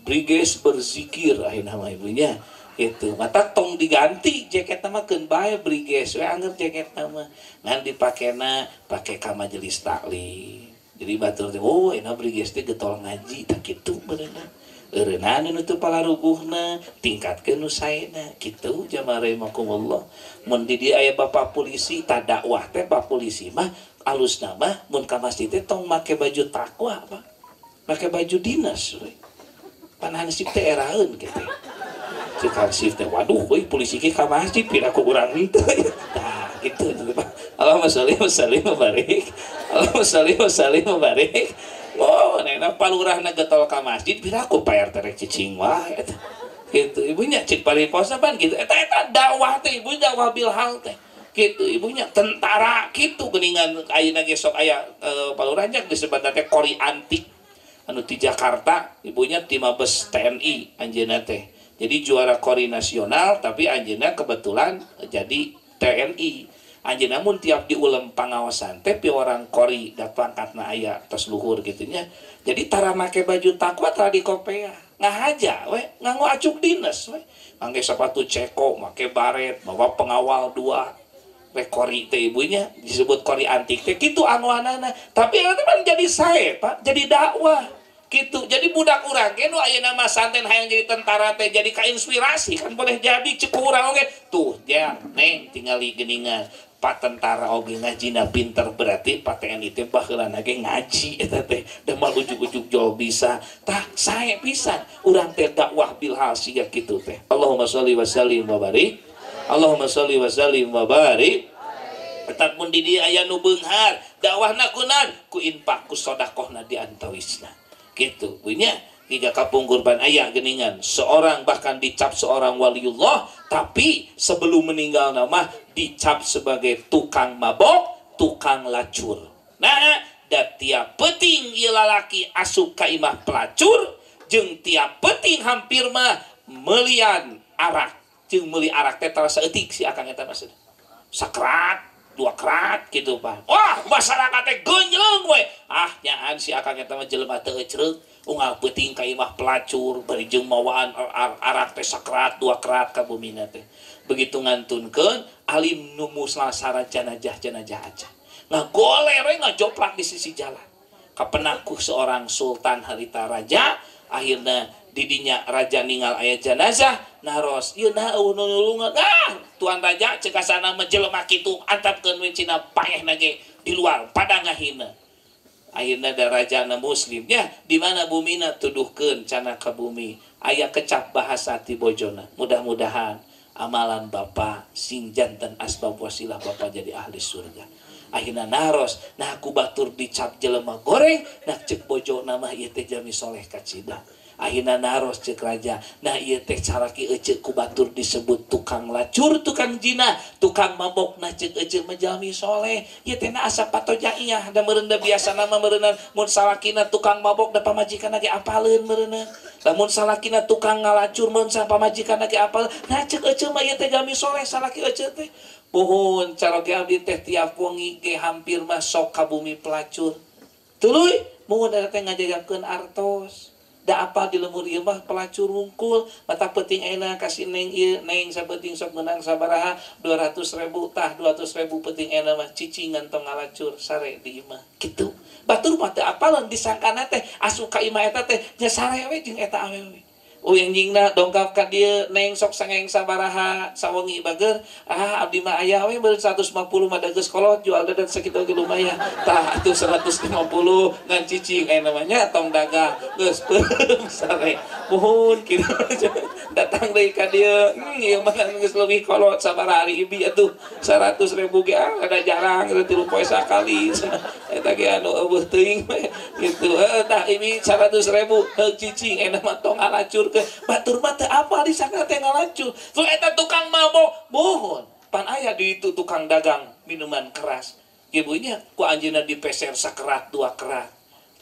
Briges berzikir ayeuna mah ibunya. Itu mata tong diganti jaket nama keun bae briges we angger jaket nama ngan dipakena pake ka majelis taklim jadi batur teh oh enak briges teh getol ngaji tak kitu beunang eureunana nu teu palaruguhna tingkatkeun nu saena kitu jamaah rahimakumullah mun di dieu aya bapak polisi ta dakwah teh bapak polisi mah alusna mah mun ka masjid teh tong make baju takwa apa make baju dinas we pan hansip teh eraeun kitu Kansif teh waduh euy polisi ge ka masjid pira ku urang minta tah kitu Allahumma sholli wa sallim wa barik Allahumma sholli wa sallim wa barik oh nena palurahna getol ka masjid pira ku PR terek cicing wae eta kitu ibunya cek pariposa pan kitu eta dakwah teh ibu dakwah bilhal teh kitu ibunya tentara kitu geuningan ayeuna ge sok aya palurahnya disebutna teh kori antik anu ti Jakarta ibunya ti Mabes TNI anjeunna teh. Jadi juara kori nasional tapi anjeunna kebetulan jadi TNI. Anjeunna mun tiap diulem pangaosan teh pi orang kori da pangkatna aya tos luhur kitu nya. Jadi tara make baju takwa tara dikopea. Ngahaja we, nganggo acuk dinas we. Mangge sepatu ceko, make baret, bawa pengawal 2. rekori teh ibunya disebut kori antik teh kitu anuanana. Tapi itu kan jadi sae Pak, jadi dakwah gitu. Jadi budak urang ge nu ayeuna mah santen hayang jadi tentara teh jadi kainspirasi kan boleh jadi cek urang oge. Tuh jang neng tingali geuningan Pak tentara oge ngajina pinter berarti Pak TNI teh baheulana ge ngaji eta teh da mal ujug-ujug jol bisa tah sae pisan urang teh dakwah bil hal siga kitu teh. Allahumma sholli wa sallim wa barik. Allahumma sholli wa sallim wa barik. Tetap mun di dieu aya nu beunghar dakwahna kunaon ku infak ku sedekahna di antawisna gitu punya tiga kapung kurban ayah geningan seorang bahkan dicap seorang waliullah tapi sebelum meninggal nama dicap sebagai tukang mabok tukang lacur. Nah dan tiap peting ieu lalaki asup ka imah pelacur jeung tiap peting hampir mah melian arak jeung meuli arak teh terasa eutik si akang eta mah sakrat 2 kerat gitu Pak. Wah masyarakat teh geunjleung we. Ah nyaan si akang eta mah jelema teu ecreug unggal peuting ka imah pelacur bari jeung mawaan arak teh sakrat 2 kerat ka bumina teh. Begitu ngantunkeun alim nu muslasara jenazah aja. Ngagoler we ngajoplak di sisi jalan. Kapenakuh seorang sultan harita raja akhirna didinya raja ningal aya jenazah naros ieu nah nulungan tuan raja ceuk asana mah jelema kitu antapkeun we cina paehna ge di luar pada ngahina akhirna da rajana muslimnya di mana bumina tuduhkeun cana ka bumi aya kecap bahasa ti bojona mudah-mudahan amalan bapa sing janten asbab wasilah bapa jadi ahli surga. Akhirna naros nah ku batur dicap jelema goreng nah ceuk bojona mah ieu teh jami soleh ka cida. Akhirna naros cek raja nah ieu teh caraki ece ku batur disebut tukang lacur tukang zina tukang mabok nah cek ece menjalmi soleh ieu teh na asa patojaiyah da meureun da biasa nama meureunan mun salakina tukang mabok da pamajikanna ge apaleun meureunna lamun salakina tukang ngalacur mun sa pamajikanna ge apal nah cek ece mah ieu teh jami soleh salaki ece teh pohon caroge abdi teh tiap wengi ge hampir mah sok ka bumi pelacur tuluy mun eta teh ngajajakeun artos da apa di lemur ieu mah pelacur wungkul mata peuting ayeuna kasih neng ieu neng sabeting sok meunang sabaraha 200.000 tah 200.000 peuting ayeuna mah cicingan tong ngalacur sare di imah kitu batur mah teu apaleun disangkana teh asup ka imah eta teh nya sare we jeung eta awewe uyang jingna dongkap ka dieu neng sok sangeng sabaraha sawengi bager abdi mah aya we beureun 150 mah da geus kolot jual dadan sakitu ge lumayan tah atuh 150 ngan cicing namanya tong dagang geus peureum sare mohon kitu datang deui ka dieu ieu mah geus leuwih kolot sabaraha hari ibi atuh 100.000 ge ada jarang eta 3 poe sakali eta ge anu eueuh teuing gitu tah ibi 100.000 heug cicing mah tong alacur batur mah teu apa disangka teh ngalacur so eta tukang mabok mohon pan aya di itu tukang dagang minuman keras ibunya ku anjeunna dipeser sakerat 2 kerat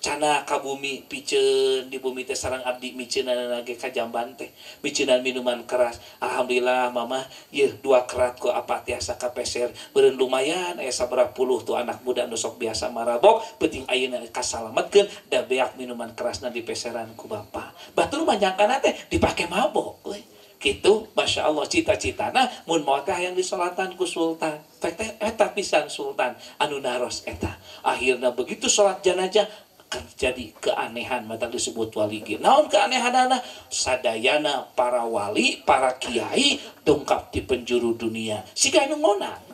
cana ka bumi piceun di bumi teh sareng abdi miceunana ge ka jamban teh miceunan minuman keras alhamdulillah mama ieu 2 kerat ku apa tiasa kapeser beureun lumayan aya sabaraha puluh tuh anak muda nu sok biasa marabok penting ayeuna kasalametkeun da beak minuman kerasna dipeseran ku bapa batur mah nyangkana teh dipake mabok we gitu masya Allah cita-citana mun moal teh hayang disolatan ku sultan teh eta pisan sultan anu naros eta akhirna begitu salat jenazah terjadi keanehan mata disebut wali ge naon keanehanana sadayana para wali para kiai dongkap di penjuru dunia siga anu ngonang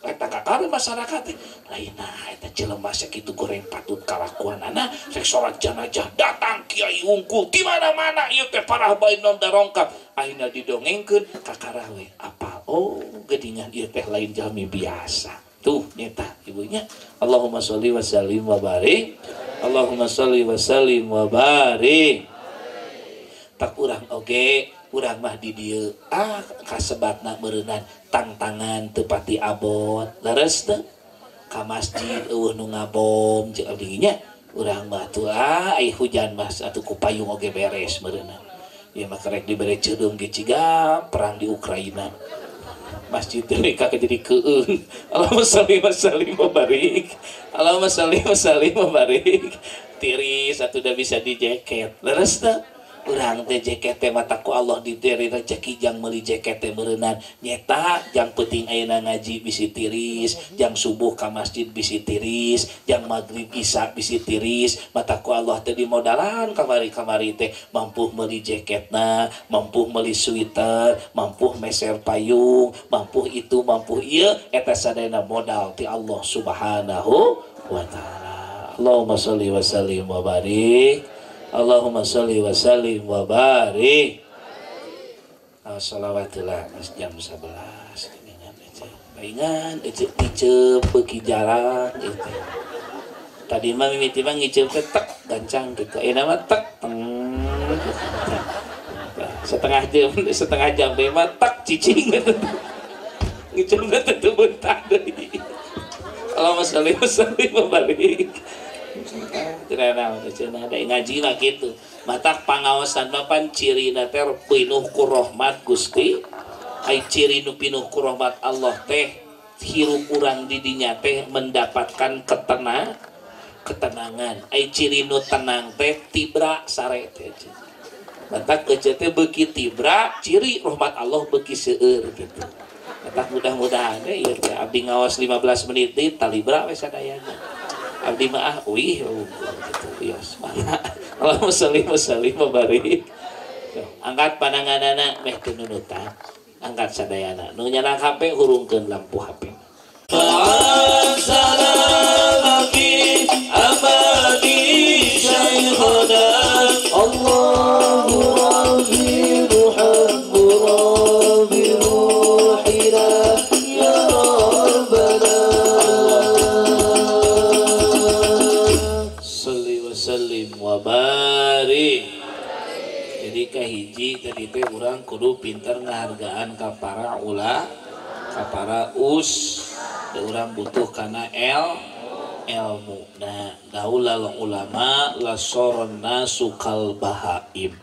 eta kakare masyarakat lainna eta jelema sakitu goreng patut kalakuanana rek salat jenazah datang kiai unggul di mana-mana ieu teh parah bae nom darongkap akhirna didongengkeun kakara we apa oh gedingan ieu teh lain jalmi biasa tuh nyata ibunya Allahumma sholli wa sallim wa barik Allahumma sholli wa sallim wa barik tak urang oge urang mah di dieu kasebatna meureunan tantangan teu pati abot leres teu ka masjid eueuh nu ngabom jeung abdi nya urang mah tuh ai hujan mah atuh ku payung oge beres meureunan ieu mah karek dibere ceudeuh ge ciga perang di Ukraina masjid mereka jadi keun Allahumma sholli wa sallim wa barik Allahumma sholli wa sallim wa barik tiris atuh udah bisa dijeket leres teu urang teh JKT mataku Allah diberi rezeki jang meuli JKT meureunnan nyeta jang penting ayeuna ngaji bisi tiris jang subuh ka masjid bisi tiris jang maghrib isya bisi tiris mataku Allah teh dimodalan kamari-kamari teh mampu meuli jaketna mampu meuli sweater mampu meser payung mampu itu mampu ieu eta sadayana modal ti Allah Subhanahu wa taala. Allahumma shalli wa sallim wa barik. Allahumma sholli wa sallim wa barik. Salawatullah jam 11. Baingan iceup beuki jarang itu. Tadi mah mimiti mah ngiceup teh tek gancang gitu. Ayeuna mah tek. Setengah jam deh mah tek cicing gitu. Ngiceup teh teu bentar deui. Allahumma sholli wa sallim wa barik. Cenah ada ngaji lah gitu matak pangawasan bapan ciri nater pinuh ku rahmat Gusti ai ciri nu pinuh ku rahmat Allah teh hirup urang di dinya teh mendapatkan ketenangan ai ciri nu tenang teh tibra sare teh matak kece teh beuki tibra ciri rahmat Allah beuki seueur gitu matak mudah-mudahan ieu teh abdi ngaos 15 menit deui talibra we sadayana abdi mah wih gitu ya semangat. Allahumma sholli wa sallim wa barik. Angkat pandanganana meh teu nunutan angkat sadayana nu nyana HP hurungkeun lampu HP. Salamaki amani syaikhana Allahu rabbi ruhabbu rabbi ruhina ya rabbana sallim wa barik. Jadi kahiji tadi teh urang kudu pinter ngahargaan ka para ka para da urang butuh kana ilmu. Nah, daulal ulama la soronna sukal bahaim.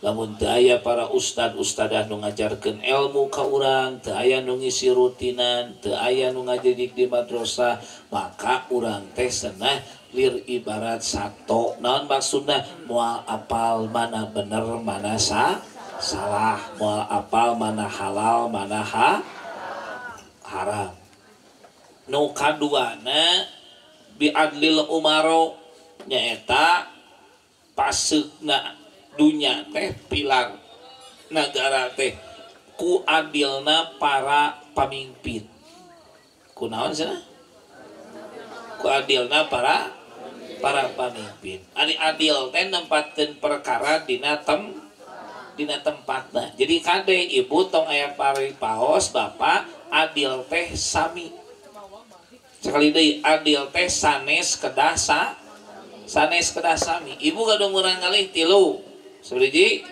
Lamun teu aya para ustad-ustadah nu ngajarkeun ilmu ka urang, teu aya nu ngisi rutinan, teu aya nu ngadidik di madrasah, maka urang teh cenah lir ibarat sato. Naon maksudna? Moal apal mana bener mana salah, moal apal mana halal mana haram. Nu kaduana bi adlil umaro nyaeta paseukna dunya teh pilar negara teh ku adilna para pamimpin. Kunaon cenah? Ku adilna para pamimpin. Ari adil teh nempatkeun perkara dina tempatna. Jadi kade ibu tong aya paripaos bapak adil teh sami. Sekali deui adil teh sanes kedah sami. Ibu kadung urang kalih 3. Sabaraha?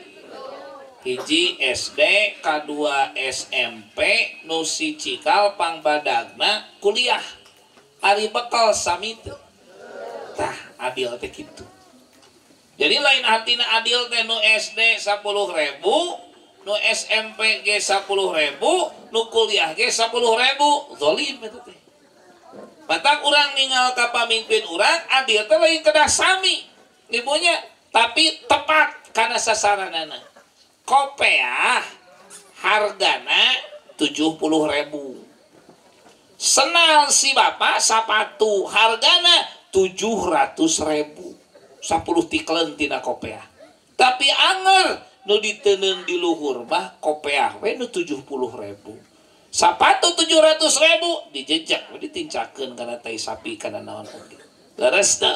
Hiji SD, kadua SMP, nu si cikal pangbadagna kuliah. Ari bekal sami teu. Tah adil teh kitu. Jadi lain hatina adil teh nu SD 10.000, nu SMP ge 10.000, nu kuliah ge 10.000, zalim eta teh. Matak urang ninggal ka pamimpin urang adil teh lain kedah sami ibunya, tapi tepat kana sasaranana. Kopiah hargana 70.000. Senal si bapak sapatu hargana 700.000. 10 tiklen tina kopiah. Tapi anger nu diteuneun di luhur mah kopiah we nu 70.000. Sapatu 700.000 dijejak we ditincakeun kana tai sapi kana naon oge. Leres teu?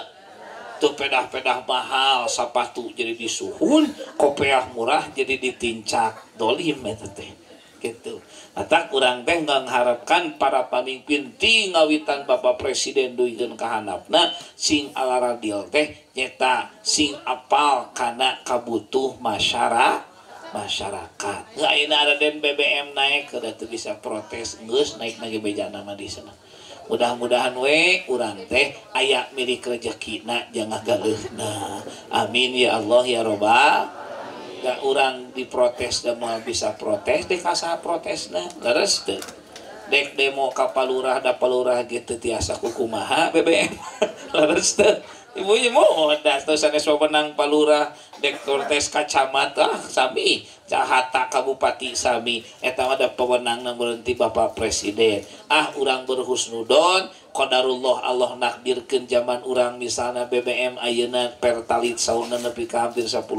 Tuh pedah-pedah mahal sapatu jadi disuhun, kopiah murah jadi ditincak. Dolim eta teh. Gitu. Eta urang teh ngharapkan para pamimpin ti ngawitan Bapak Presiden duikeun ka handapna sing alaradil teh nyeta sing apal kana kabutuh masyarakat. Ayeuna Raden BBM naik kada teu bisa protes geus naik lagi bejana mah di sana. Mudah-mudahan we urang teh aya milik rezekina jangan galeuhna. Amin ya Allah ya Rabbal. Da urang diprotes da moal bisa protes dek asa protesna leres teu. Dek demo ka palurah da palurah ge teu tiasa kukumaha BBM. Leres teu. Ibunya mau das terus sanes pemenang palurah dektor tes kacamata sami Cahata Kabupati sami eta mah da pemenangna berhenti Bapak Presiden. Urang berhusnudon qadarullah Allah nakdirkeun zaman urang misalna BBM ayeuna pertalit sauna nepi ka hampir 10.000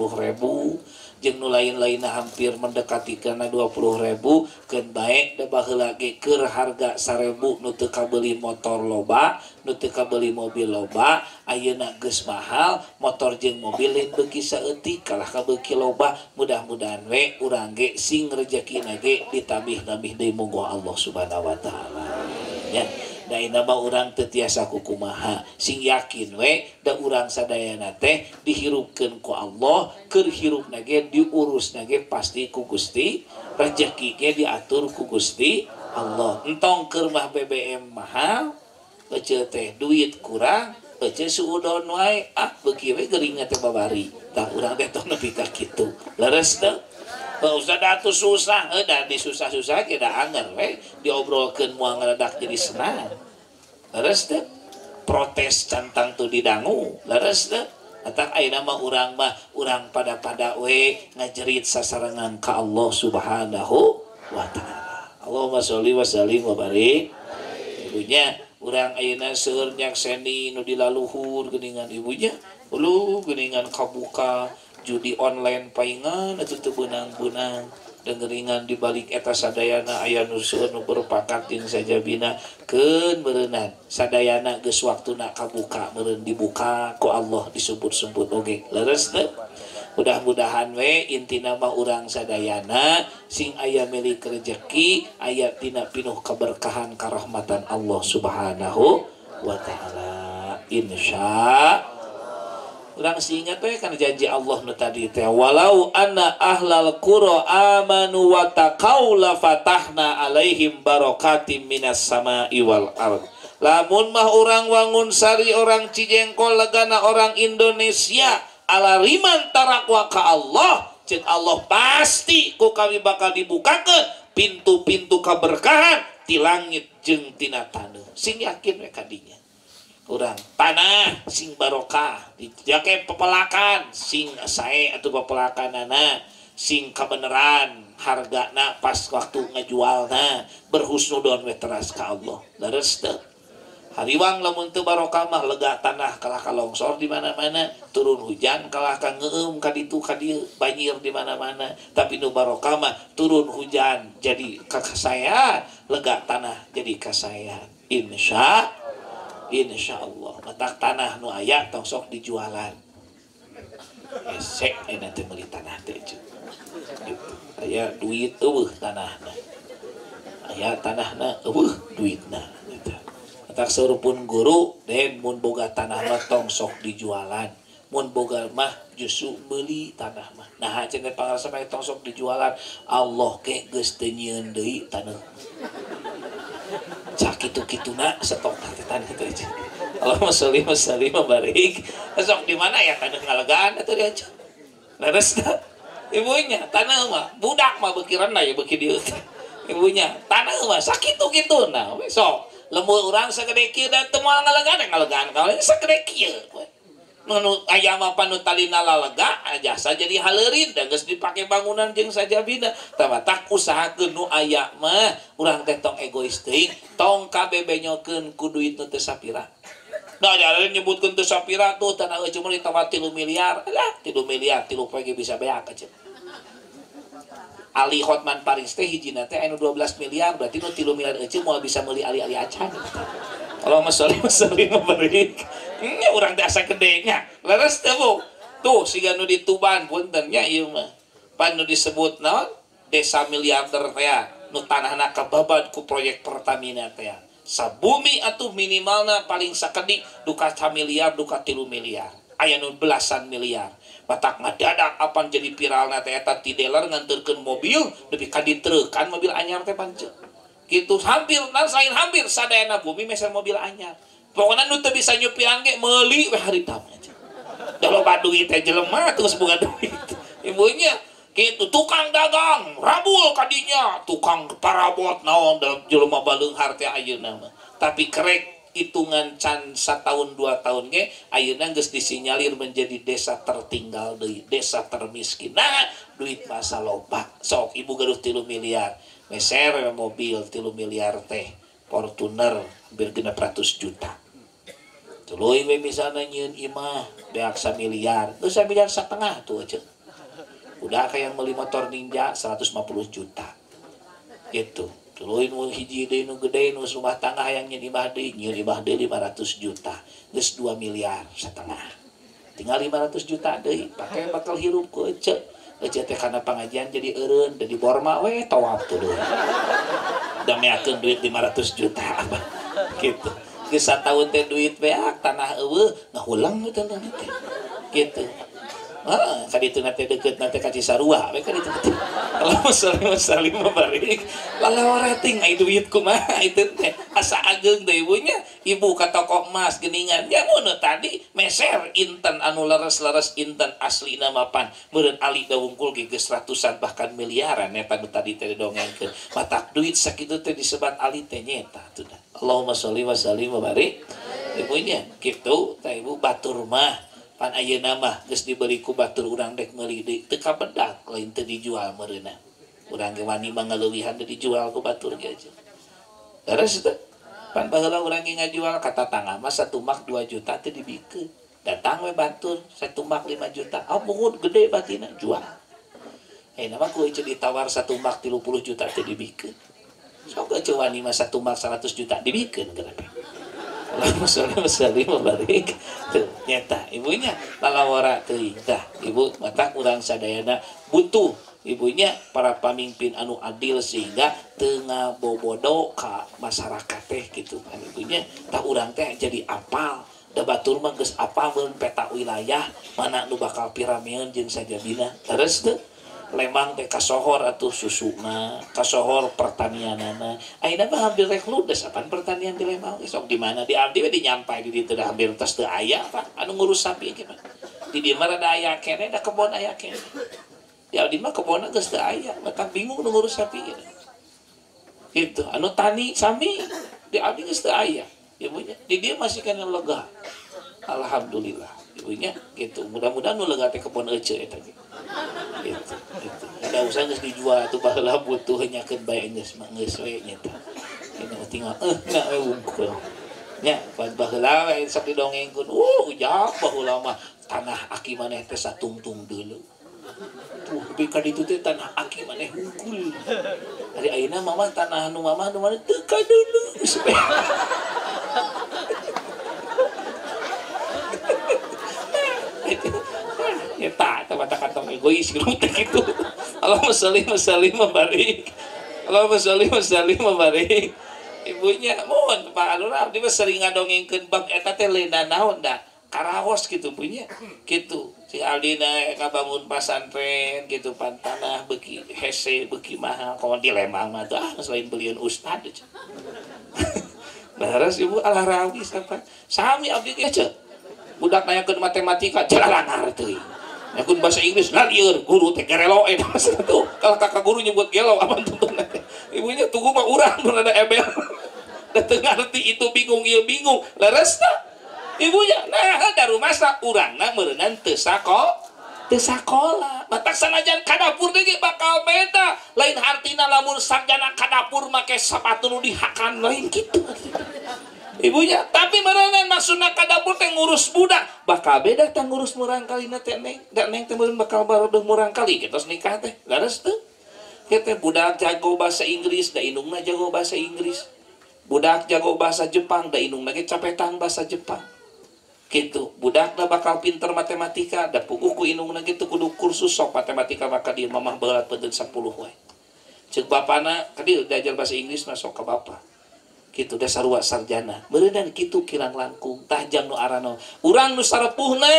jeung nu lain-lainna hampir mendekati kana 20.000 keun bae da baheula ge keur harga 1.000 nu teu kabeuli motor loba nu teu kabeuli mobil loba ayeuna geus mahal motor jeung mobil lain beuki saeutik kalah kabeuki loba mudah-mudahan we urang ge sing rezekina ge ditabih-tabih deui muga Allah Subhanahu wa taala ya. Da inna mah urang teu tiasa kukumaha sing yakin we da urang sadayana teh dihirupkeun ku Allah keur hirupna ge diurusna ge pasti ku Gusti rezeki ge diatur ku Gusti Allah. Entong keur mah BBM mahal ece teh duit kurang ece suudon wae beuki we geuring teh babari tah urang teh tong nepi ka kitu leres teh. Usah atuh susah, da disusah-susah ge da anger we diobrolkeun moal ngaradak jadi senang. Leres teh protes cantang tu didangu, leres teh. Atak ayeuna mah urang pada we ngajerit sasarengan ka Allah Subhanahu wa taala. Allahumma sholli wa sallim wa barik. Ibunya urang ayeuna seueur nyakseni nu dilaluhur geuningan ibunya. Ulu geuningan kabuka judi online paingan atuh teu beunang-beunang dengeringan dibalik eta sadayana aya nu seueur nu berpakat jeung sajabina keun beureunan sadayana geus waktuna kabuka meureun dibuka ku Allah disebut-sebut oge leres teu. Mudah-mudahan we intina mah urang sadayana sing aya milik rezeki aya tina pinuh keberkahan karahmatan Allah Subhanahu wa taala insya urang siingat we kana janji Allah nu tadi teh walau anna ahlal qura amanu wa taqaw la fatahna alaihim barakatim minas sama'i wal ard. Lamun mah urang wangun sari orang Cijengkol legana orang Indonesia alariman tarakwa ka Allah ceuk Allah pasti ku kami bakal dibukakeun pintu-pintu keberkahan ti langit jeung tina taneuh. Sing yakin we kadinya. Urang tanah sing barokah dijake pepelakan sing sae atuh pepelakanana sing kabeneran hargana pas waktu ngajualna berhusnudon we teras ka Allah leres teu. Hariwang lamun teu barokah mah lega tanah kalah ka longsor di mana-mana turun hujan kalah ka ngeueum ka ditu ka dieu banjir di mana-mana tapi nu barokah mah turun hujan jadi kakasayan lega tanah jadi kasayan Insya Allah matak tanah nu aya tong sok dijualan esek nanti meuli tanah teh gitu. Aya duit eueuh tanahna aya tanahna eueuh duitna gitu. Matak saurupun guru den mun boga tanah mah tong sok dijualan mun boga mah justru meuli tanah mah nah cenah pangarasa mah tong sok dijualan Allah ke geus teu nyieun deui taneuh sakitu-kituna stok tanah itu aja. Allahumma sholli wa sallim wa barik. Sok di mana ya tanah ngalegaan atuh dia aja. Leres tah. Ibunya tanah mah budak mah beuki rendah ya beuki dieu. Ibunya tanah mah sakitu-kituna we sok. Lemur urang sagede kieu da teu moal ngalegaan kalau sagede kieu. Nu aya mah panutalina lalega jasa jadi haleurin da geus dipake bangunan jeung sajabina tah tak usahakeun nu aya mah urang teh tong egois teuing tong kabebenyokeun ku duit nu teu sapira. Da jalan nyebutkeun teu sapira tuh tanah eueuh mah ditawar 3 miliar. Alah 3 miliar 3 poe bisa beak aja. Ali Hotman Paris teh hijina teh anu 12 miliar berarti nu 3 miliar eueuh moal bisa meuli ali-ali acan. Allahumma sholli wa sallim wa barik. Nya urang teh asa gede nya. Leres teu Bu? Tuh siga nu di Tuban punten nya ieu mah. Pan nu disebut naon? Desa miliarder teh nu tanahna kababad ku proyek Pertamina teh. Sabumi atuh minimalna paling sakedik duka 1 miliar duka 3 miliar. Aya nu belasan miliar. Batak ngadadak apan jadi viralna teh eta ti dealer nganterkeun mobil nepi ka ditreukan mobil anyar teh panceu. Gitu hampir sadayana bumi meser mobil anyar. Pokoknya nu teu bisa nyupian ge meuli we harita aja. Da loba duit teh jelema terus boga duit. Ibunya kitu tukang dagang, rabul kadinya, tukang parabot naon da jelema baleunghar teh ayeuna mah. Tapi kerek hitungan can setahun 2 tahun ge ayeuna geus disinyalir menjadi desa tertinggal deui, desa termiskin. Nah, duit masa loba. Sok ibu gaduh 3 miliar. Meser mobil 3 miliar teh. Fortuner hampir 600 juta. Tuluy we misalna nyieun imah beak 1 miliar. Geus 1,5 miliar tuh aja. Udah kayak beli motor Ninja 150 juta. Gitu. Tuluy nu hiji deui nu gede nu rumah tangga hayang nyieun imah deui 500 juta. Geus 2,5 miliar. Tinggal 500 juta deui, pake bakal hirup ku ece. Ece teh kana pangajian jadi eureun, jadi borma we tawaf tuh deui. Da meakeun duit 500 juta apa. Gitu. Geus satahun teh duit beak tanah eueuh ngahulang teh gitu. Kaditu nate deket nate ka Cisarua we kaditu teh. Allahumma sholli wa barik. Lalawa rating ai duit kumaha itu teh. Asa ageung deui ibunya, ibu ka toko emas geningan. Ya mun tadi meser inten anu leres-leres inten aslina mapan. Meureun ali da wungkul ge geus ratusan bahkan miliaran eta nu tadi teh dongengkeun. Matak duit sakitu teh disebat ali teh nyeta tuh. Allahumma sholli wa barik. Ibunya kitu teh ibu batur mah pan ayeuna mah geus diberi ku batur urang dek meuli deui teu kabedak lain teu dijual meureunna. Urang ge wani mah ngaleuwihan teu dijual ku batur ge aja. Terus teh pan baheula urang ge ngajual ka tatangga mah 1 mak 2 juta teu dibikeun. Datang we batur 1 mak 5 juta. Ah mungut gede batina jual. Nama ku ieu ditawar 1 mak 30 juta teu dibikeun. Sok ge wani mah 1 mak 100 juta dibikeun kenapa? Allahumma sholli wa barik. Tuh, nyata ibunya lalawara teuing tah. Ibu matak urang sadayana butuh ibunya para pamimpin anu adil sehingga teu ngabobodo ka masyarakat teh gitu kan ibunya. Tah urang teh jadi apal. Da batur mah geus apal mun peta wilayah mana nu bakal pirameun jeung sajabina. Terus teh Lembang teh kasohor atuh susuna, kasohor pertanianana. Ayeuna mah hampir rek ludes apaan pertanian di Lembang. Sok di mana di abdi we dinyampai di ditu da hampir tos teu aya apa anu ngurus sapi ge mah. Di dieu mah rada aya keneh da kebon aya keneh. Di abdi mah kebonna geus teu aya, mata bingung nu ngurus sapi ge. Gitu, anu tani sami di abdi geus teu aya. Ibunya di dieu masih kana lega. Alhamdulillah. Ibunya gitu. Mudah-mudahan nu lega teh kebon ece eta ge. Gitu. Ada usaha geus dijual tuh baheula butuh nyakeun bae geus mah geus we nya tah. Ini tinggal na we wungkul. Nya pan baheula we sok didongengkeun. Ujab baheula mah tanah aki maneh teh satungtung deuleu. Tuh tapi ka ditu teh tanah aki maneh wungkul. Ari ayeuna mama tanah nu mama nu maneh teu ka deuleu. Ya tak kata-kata egois gitu gitu. Allahumma sholli wa barik. Allahumma sholli wa barik. Ibunya mohon Pak Alura dia sering ngadongengkeun bab eta teh leuna naon da karaos gitu punya gitu. Si Aldina kabangun pasantren gitu pan tanah beuki hese beuki mahal kalau di Lembang mah tah selain belian ustad. Beres ibu alarawi sampai sami abdi ge ceuk. Budak nanyakeun matematika jalalangar teuing. Yakun bahasa Inggris lalieur guru teh gerelo eta tuh kalau kakak guru nyebut gelo apa tuntun ibunya tunggu mah urang nu rada ebel da teu ngarti itu bingung ieu bingung leres tah ibunya nah da rumah sa urangna meureunnan teu sakola matak sanajan ka dapur ge bakal beda lain artina lamun sarjana ka dapur make sapatu nu dihakan lain kitu ibunya tapi merenang maksudna ka dapur teh ngurus budak bakal beda teh ngurus murang kalina teh neng da neng teh meureun bakal barodeh murang kali kitos nikah teh laras teu kitu budak jago bahasa Inggris da indungna jago bahasa Inggris budak jago bahasa Jepang da indungna ge capetan bahasa Jepang kitu budak da bakal pinter matematika da puguh ku indungna gitu kudu kursus sok matematika maka di mamah berat peudeun 10 we ceuk bapana kadieu diajar bahasa Inggris mah sok ka bapa gitu dasar sarua sarjana meureunnan kitu kirang langkung tahjang nu arano urang nu sarepuhna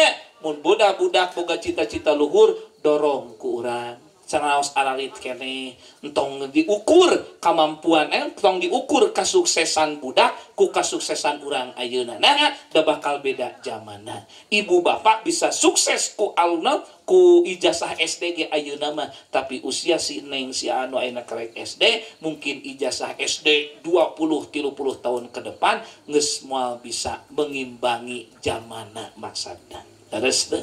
mun budak-budak boga cita-cita luhur dorong ku urang caraos aralit kene entong diukur kemampuan entong diukur kesuksesan budak ku kesuksesan urang ayeuna nah da bakal beda zamanna ibu bapak bisa sukses ku alumna ku ijazah SD ge ayeuna mah tapi usia si neng si anu ayeuna karek SD mungkin ijazah SD 20-30 tahun ke depan geus moal bisa mengimbangi zamanna maksudna terus teh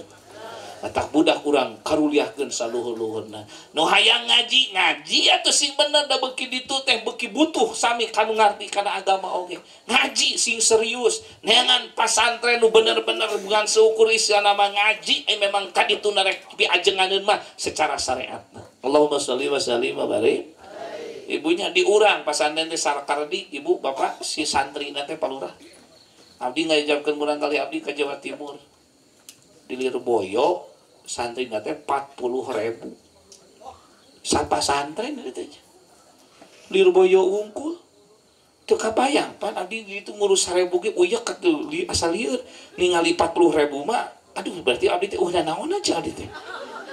tak budak kurang karuliahkeun saluhur-luhurna nu hayang ngaji atuh sing bener da beuki ditu teh beuki butuh sami kanu ngarti kana agama oge ngaji sing serius neangan pasantren nu bener-bener bukan seukur isana mah ngaji memang kaditu narek piajenganeun mah secara syariat. Allahumma sholli wa sallim wa barik. Ibunya diurang pasantren teh Sarkardi ibu bapak si santrina teh palurah abdi ngajabkeun urang kali abdi ka Jawa Timur di Lirboyo santri nate 40.000 sapa santren itu aja Lirboyo unggul teu kabayang pan abdi itu ngurus 1000 ge uyeuk atuh asal lieur ningali 40.000 mah aduh berarti abdi teh udah naon aja abdi teh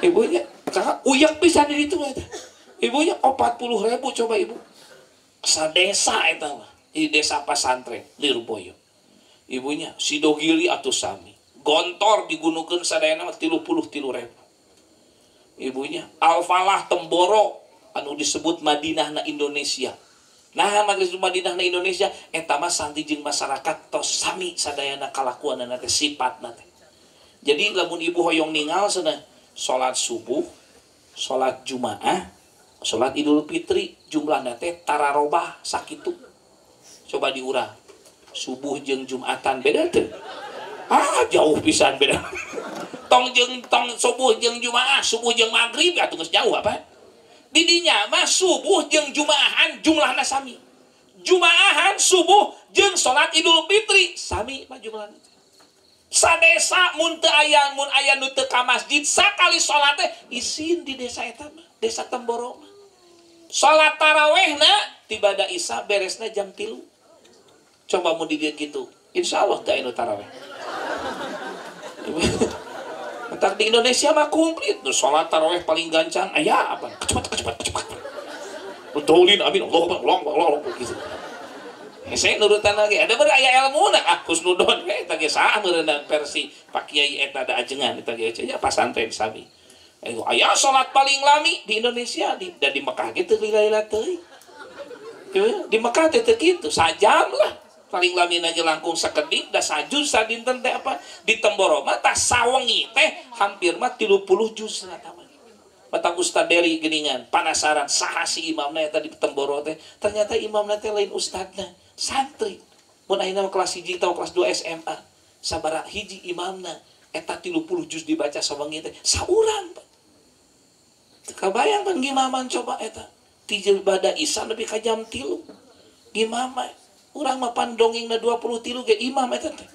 ibunya kakak uyeuk pisan di ditu eta ibunya 40.000 coba ibu sadesa eta mah di desa pasantren Lirboyo ibunya sidogili atuh sami gontor digunukeun sadayana mah 33.000 ibunya Al-Falah Temboro anu disebut Madinahna Indonesia nah maksud Madinahna Indonesia eta mah santri jeung masyarakat tos sami sadayana kalakuanna teh sifatna teh jadi lamun ibu hoyong ningal cenah salat subuh salat Jumaah salat Idul Fitri jumlahna teh tararobah sakitu coba diurang subuh jeung Jumatan beda teh jauh pisan beda tong subuh jeung Jumaah subuh jeung maghrib atuh geus jauh apa didinya mah subuh jeung Jumaahan jumlahna sami Jumaahan subuh jeung salat Idul Fitri sami mah jumlahna sadesa mun teu aya nu teu ka masjid sakali salat teh isin di desa eta mah desa Temboro mah salat tarawehna tibada isya beresna jam 3 coba mun di dieu kitu insyaallah teu anu taraweh tak di Indonesia mah komplit nu salat tarawih paling gancang aya apa cepat betulin amin Allah gitu hese nurutan lagi ada beureum aya ilmuna husnudon eta ge saha meureunna versi Pak Kiai eta da ajengan eta ge nya pasantren sami aya salat paling lami di Indonesia di Mekah ge teu lila teuing di Mekah teh teu kitu sajam lah paling lamina ge langkung sakedik da sajuz sadinten teh apa di Temboro mah tah sawengi teh hampir mah 30 juz eta mah mata Ustad Deli geuningan panasaran saha si imamna eta di Temboro teh ternyata imamna teh lain ustadna santri mun ayeuna kelas 1 tahu kelas 2 SMA sabaraha hiji imamna eta 30 juz dibaca sawengi teh saurang teu kabayang pan gimaman coba eta ti bada isya nepi ka jam 3 gimana urang mah pandongengna 23 ge imam eta teh.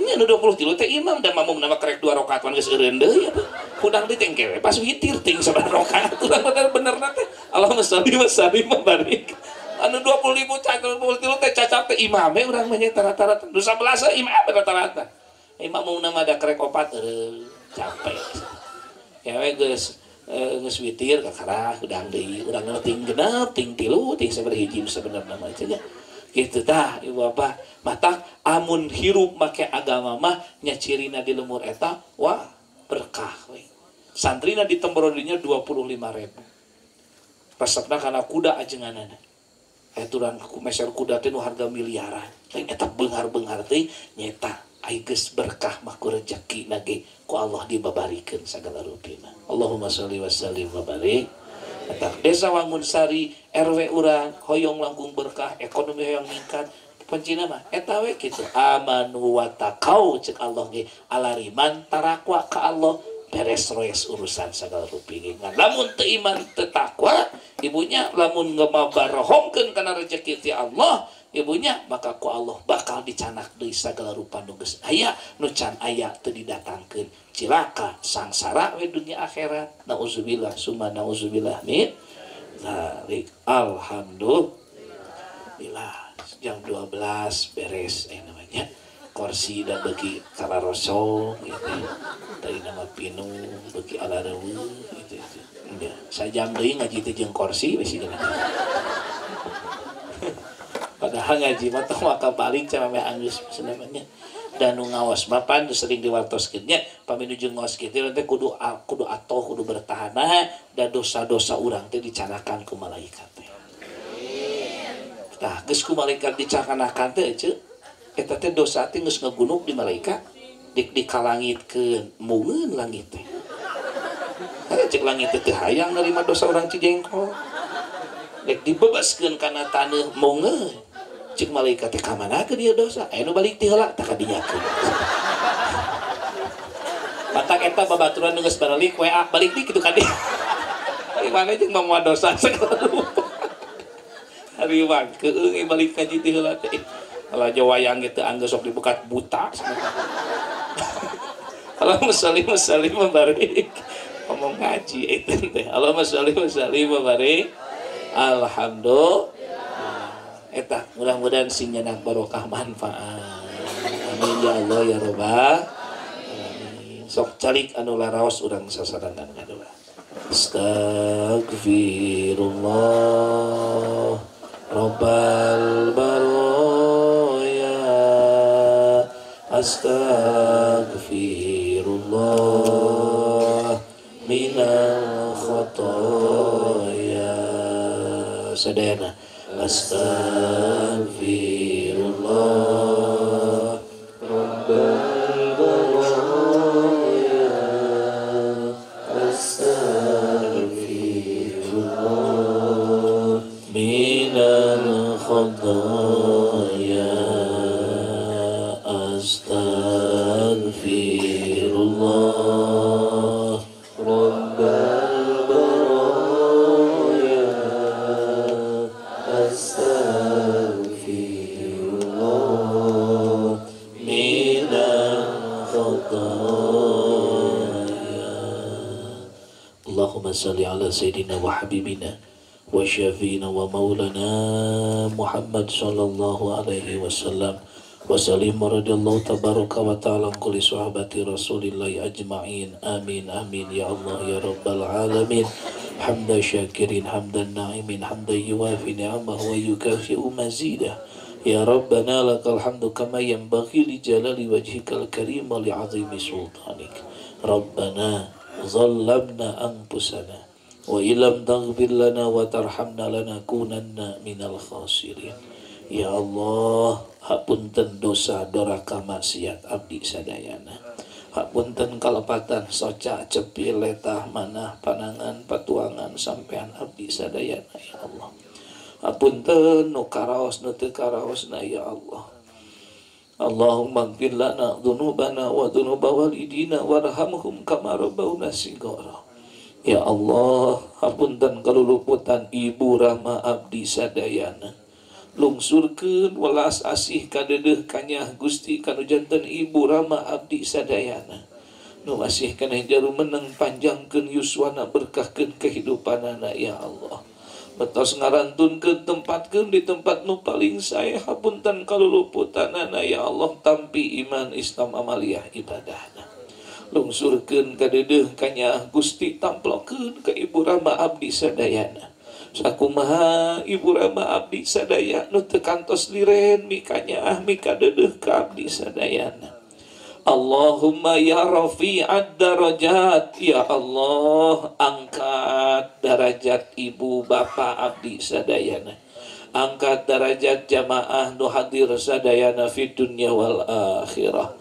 Nya nu 23 teh imam da mamung nama karek 2 rakaat wan geus eureun deui apa. Kudang ditengkewe pas witir ting 9 rakaat. Urang bener-bener teh Allahumma sholli wa sallim wa barik. Anu 20.000 cakel 23 teh cacat teh imame urang mah nya rata-rata. Nu 11 imam rata-rata. Imam mau nama da karek 4 capek. Ya we geus geus witir kakara udang deui urang ting genep ting 3 ting sabaraha hiji sebenarnya mah cenah. Gitu tah ibu bapak mata amun hirup make agama mah nya cirina di lemur eta wah berkah we santrina di Temboro dinya 25.000 resepna kana kuda ajenganana aturan meser kuda teh nu harga miliaran lain eta beunghar-beunghar teh nyeta ai geus berkah mah ku rezeki nage ku Allah dibabarikeun sagala rupina Allahumma sholli wa sallim wa barik. Desa Wangunsari RW urang hoyong langkung berkah ekonomi hoyong meningkat pencina mah eta we kitu amanu wa taqau ceuk Allah ge alariman tarakwa ka Allah beres roes urusan sagala rupi ngan lamun teu iman teu takwa ibunya lamun ngamabarahomkeun kana rezeki ti Allah ibunya maka ku Allah bakal dicanak deui sagala rupa nu geus aya nu can aya teu didatangkeun cilaka sangsara we dunia akhirat nauzubillah summa nauzubillah min zalik alhamdulillah jam 12 beres namanya kursi da beuki kararosong gitu dari nama pinu beuki alarewu gitu ya. Sajam deui ngaji teh jeung kursi we sigana. Padahal ngaji mah teh maka balik ca mah anggeus sebenarnya. Dan nu ngaos bapan sering diwartoskeun nya pami nuju ngaos kitu teh kudu atoh kudu bertahan da dosa-dosa urang teh dicanakan ku malaikat teh. Tah geus ku malaikat dicanakan teh ceuk eta teh dosa teh geus ngagunuk di malaikat dik dikalangitkeun mungeun langit teh. Cek langit teh hayang nerima dosa urang Cijengkol. Dek dibebaskeun kana taneuh mungeun. Cek malaikat teh ka mana ke dia dosa? Anu balik ti heula tah kadinyakeun. Matak eta babaturan geus balik WA balik di kitu ka dia. Ari mana jeung mamoal dosa segala rupa. Hari wang keung balik ka ti heula teh. Kalau jawayang gitu anggeus sok dibuka buta. Allahumma shalli wa sallim wa barik. Ngomong ngaji itu teh. Allahumma shalli wa sallim wa barik. Alhamdulillah. Eta mudah-mudahan sing nyeunah barokah manfaat. Amin ya Allah ya rabbal alamin. Sok calik anu laraos urang sasarangan ngadoa. Astagfirullah rabbal baroya. Astagfirullah minal khotoya. Sadayana Astagfirullah rabbal baroya. Astagfirullah minal khotoya. Astagfirullah rabbal baroya. Astagfirullah minal khotoya. Allahumma salli ala sayyidina wa habibina wa syafiina wa maulana Muhammad sallallahu alaihi wasallam wa sallim radhiyallahu tabaraka wa ta'ala kulli sahabati Rasulillah ajma'in. Amin amin ya Allah ya rabbal alamin. Hamdan syakirin hamdan na'imin hamdan yuwafi ni'amahu wa yukafi'u mazidah. Ya Rabbana lakal hamdu kama yanbaghi li jalali wajhikal karim wa li 'azimi sultanik. Rabbana zallamna anfusana wa illam taghfir lana wa tarhamna lanakunanna minal khasirin. Ya Allah, hapunten dosa doraka maksiat abdi sadayana. Hapunten kalepatan soca cepil letah manah panangan patuangan sampean abdi sadayana ya Allah. Hapunten nu karaos nu teu karaosna ya Allah. Allahumma ighfir lana dzunubana wa dzunuba walidina warhamhum kama rabbawna shighara. Ya Allah, hapunten kaluluputan ibu Rama abdi sadayana. Lungsurkeun welas asih kadeudeung kanyah Gusti kanu janten ibu Rama abdi sadayana. Nu masih keneh jarum meneng panjangkeun yuswana berkahkeun kehidupanana ya Allah. Betos ngarantunkeun tempatkeun di tempat nu paling sae hapunten kaluluputanana ya Allah tampi iman Islam amaliyah ibadahna. Lungsurkeun kadeudeung kanyah Gusti tamplokeun ka ibu Rama abdi sadayana. Sakumaha ibu Rama abdi sadaya nu teu kantos liren mikanya mika deudeuh ka abdi sadayana. Allahumma ya rafi'ad darajat, ya Allah angkat derajat ibu bapa abdi sadayana. Angkat derajat jamaah nu hadir sadayana fi dunya wal akhirah.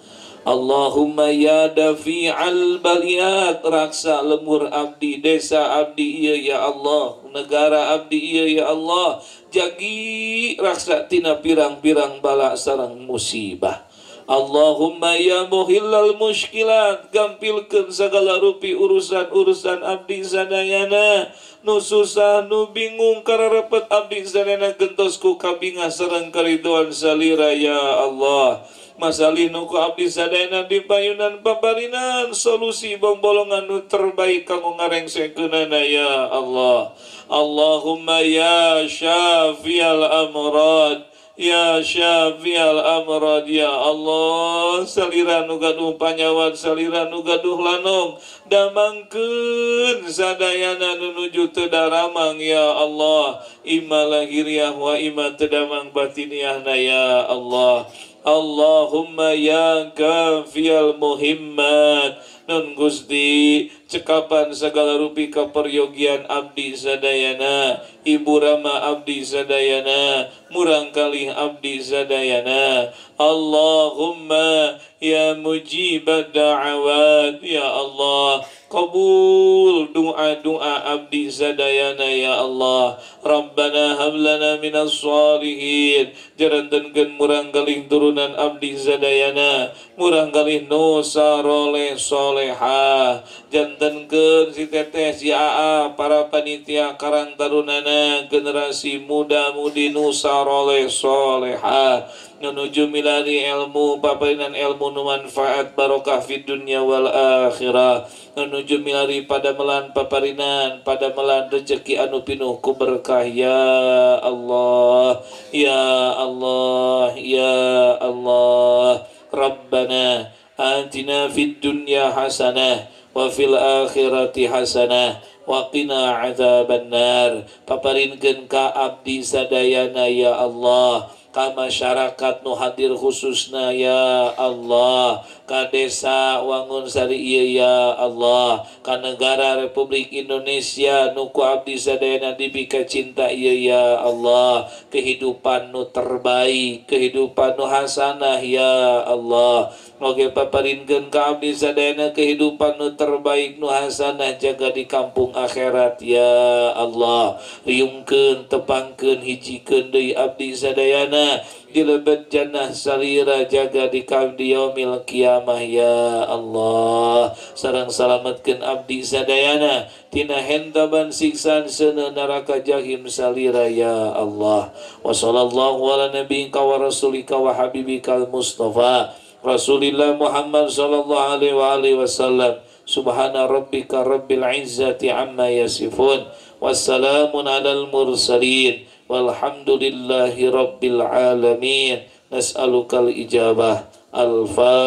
Allahumma ya dafi'al baliyat, raksa lemur abdi, desa abdi ieu ya Allah, negara abdi ieu ya Allah, jagi raksa tina pirang-pirang bala sareng musibah. Allahumma ya muhillal muskilat, gampilkeun sagala rupi urusan-urusan abdi sadayana. Nu susah nu bingung kararepet abdi sadayana gentos ku kabingah sareng kariduan salira ya Allah. Masalih nu ku abdi sadayana di payunan pabarinan solusi bombolongan nu terbaik kanggo ngarengsengkeunana ya Allah. Allahumma ya syafi'al amrad, ya syafi'al amrad ya Allah salira nu gaduh panyawan salira nu gaduh lanong damangkeun sadayana nu nuju teu daramang ya Allah imma lahiriah wa imma teu damang batiniahna ya Allah Allahumma ya kafiyal muhimmat nun Gusti cekapan segala rupi kaperyogian abdi sadayana ibu rama abdi sadayana murang kalih abdi sadayana Allahumma ya mujibad da'awat ya Allah kabul doa-doa abdi sadayana ya Allah Rabbana hablana minas sholihin jarantenkeun murang kalih turunan abdi sadayana murang kalih nusa roleh solehah jantenkeun si teteh si aa para panitia karang tarunana generasi muda mudi nusa roleh solehah menuju milari ilmu paparinan ilmu nu manfaat barokah fid dunya wal akhirah menuju milari pada melan paparinan pada melan rezeki anu pinuh ku berkah ya Allah ya Allah ya Allah Rabbana atina fid dunya hasanah wa fil akhirati hasanah wa qina adzabannar paparinkeun ka abdi sadayana ya Allah ka masyarakat nu hadir khususna ya Allah ka desa Wangun Sari ieu ya Allah ka negara Republik Indonesia nu ku abdi sadayana dibika cinta ieu ya Allah kehidupan nu terbaik kehidupan nu hasanah ya Allah moga paparinkeun ka abdi sadayana kehidupan nu terbaik nu hasanah jaga di kampung akhirat ya Allah riungkeun tepangkeun hijikeun deui abdi sadayana di lebet jannah salira jaga di kabdi yaumil qiyamah ya Allah sareng salametkeun abdi sadayana tina hentaban siksaan seuneu neraka jahim salira ya Allah wa sallallahu ala nabiyyika wa rasulika wa habibika al mustafa Rasulillah Muhammad sallallahu alaihi wasallam subhana rabbika rabbil izzati amma yasifun wassalamun alal mursalin walhamdulillahi rabbil alamin nas'alukal ijabah al-fatihah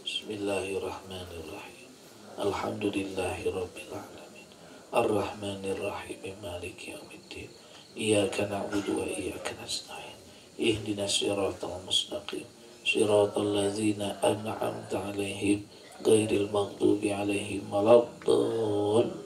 bismillahirrahmanirrahim alhamdulillahi rabbil alamin arrahmanirrahim maliki yaumiddin iyyaka na'budu wa iyyaka nasta'in ihdinas siratal mustaqim siratal ladzina an'amta 'alaihim ghairil maghdubi 'alaihim waladdallin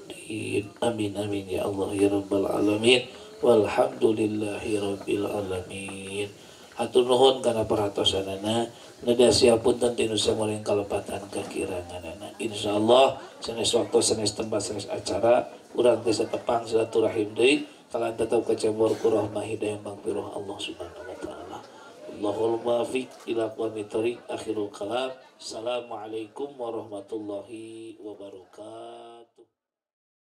amin amin ya Allah ya rabbal alamin walhamdulillahi rabbil alamin hatur nuhun kana paratosanana nada siapunten tinu samuring kalepatan kakiranganana insyaallah sanes waktu sanes tempat sanes acara urang teh satepang silaturahim deui kalan tetep kecebor ku rahmah hidayah magfirah Allah subhanahu wa taala Allahul muwaffiq ila aqwamit thoriq akhirul kalam assalamualaikum warahmatullahi wabarakatuh.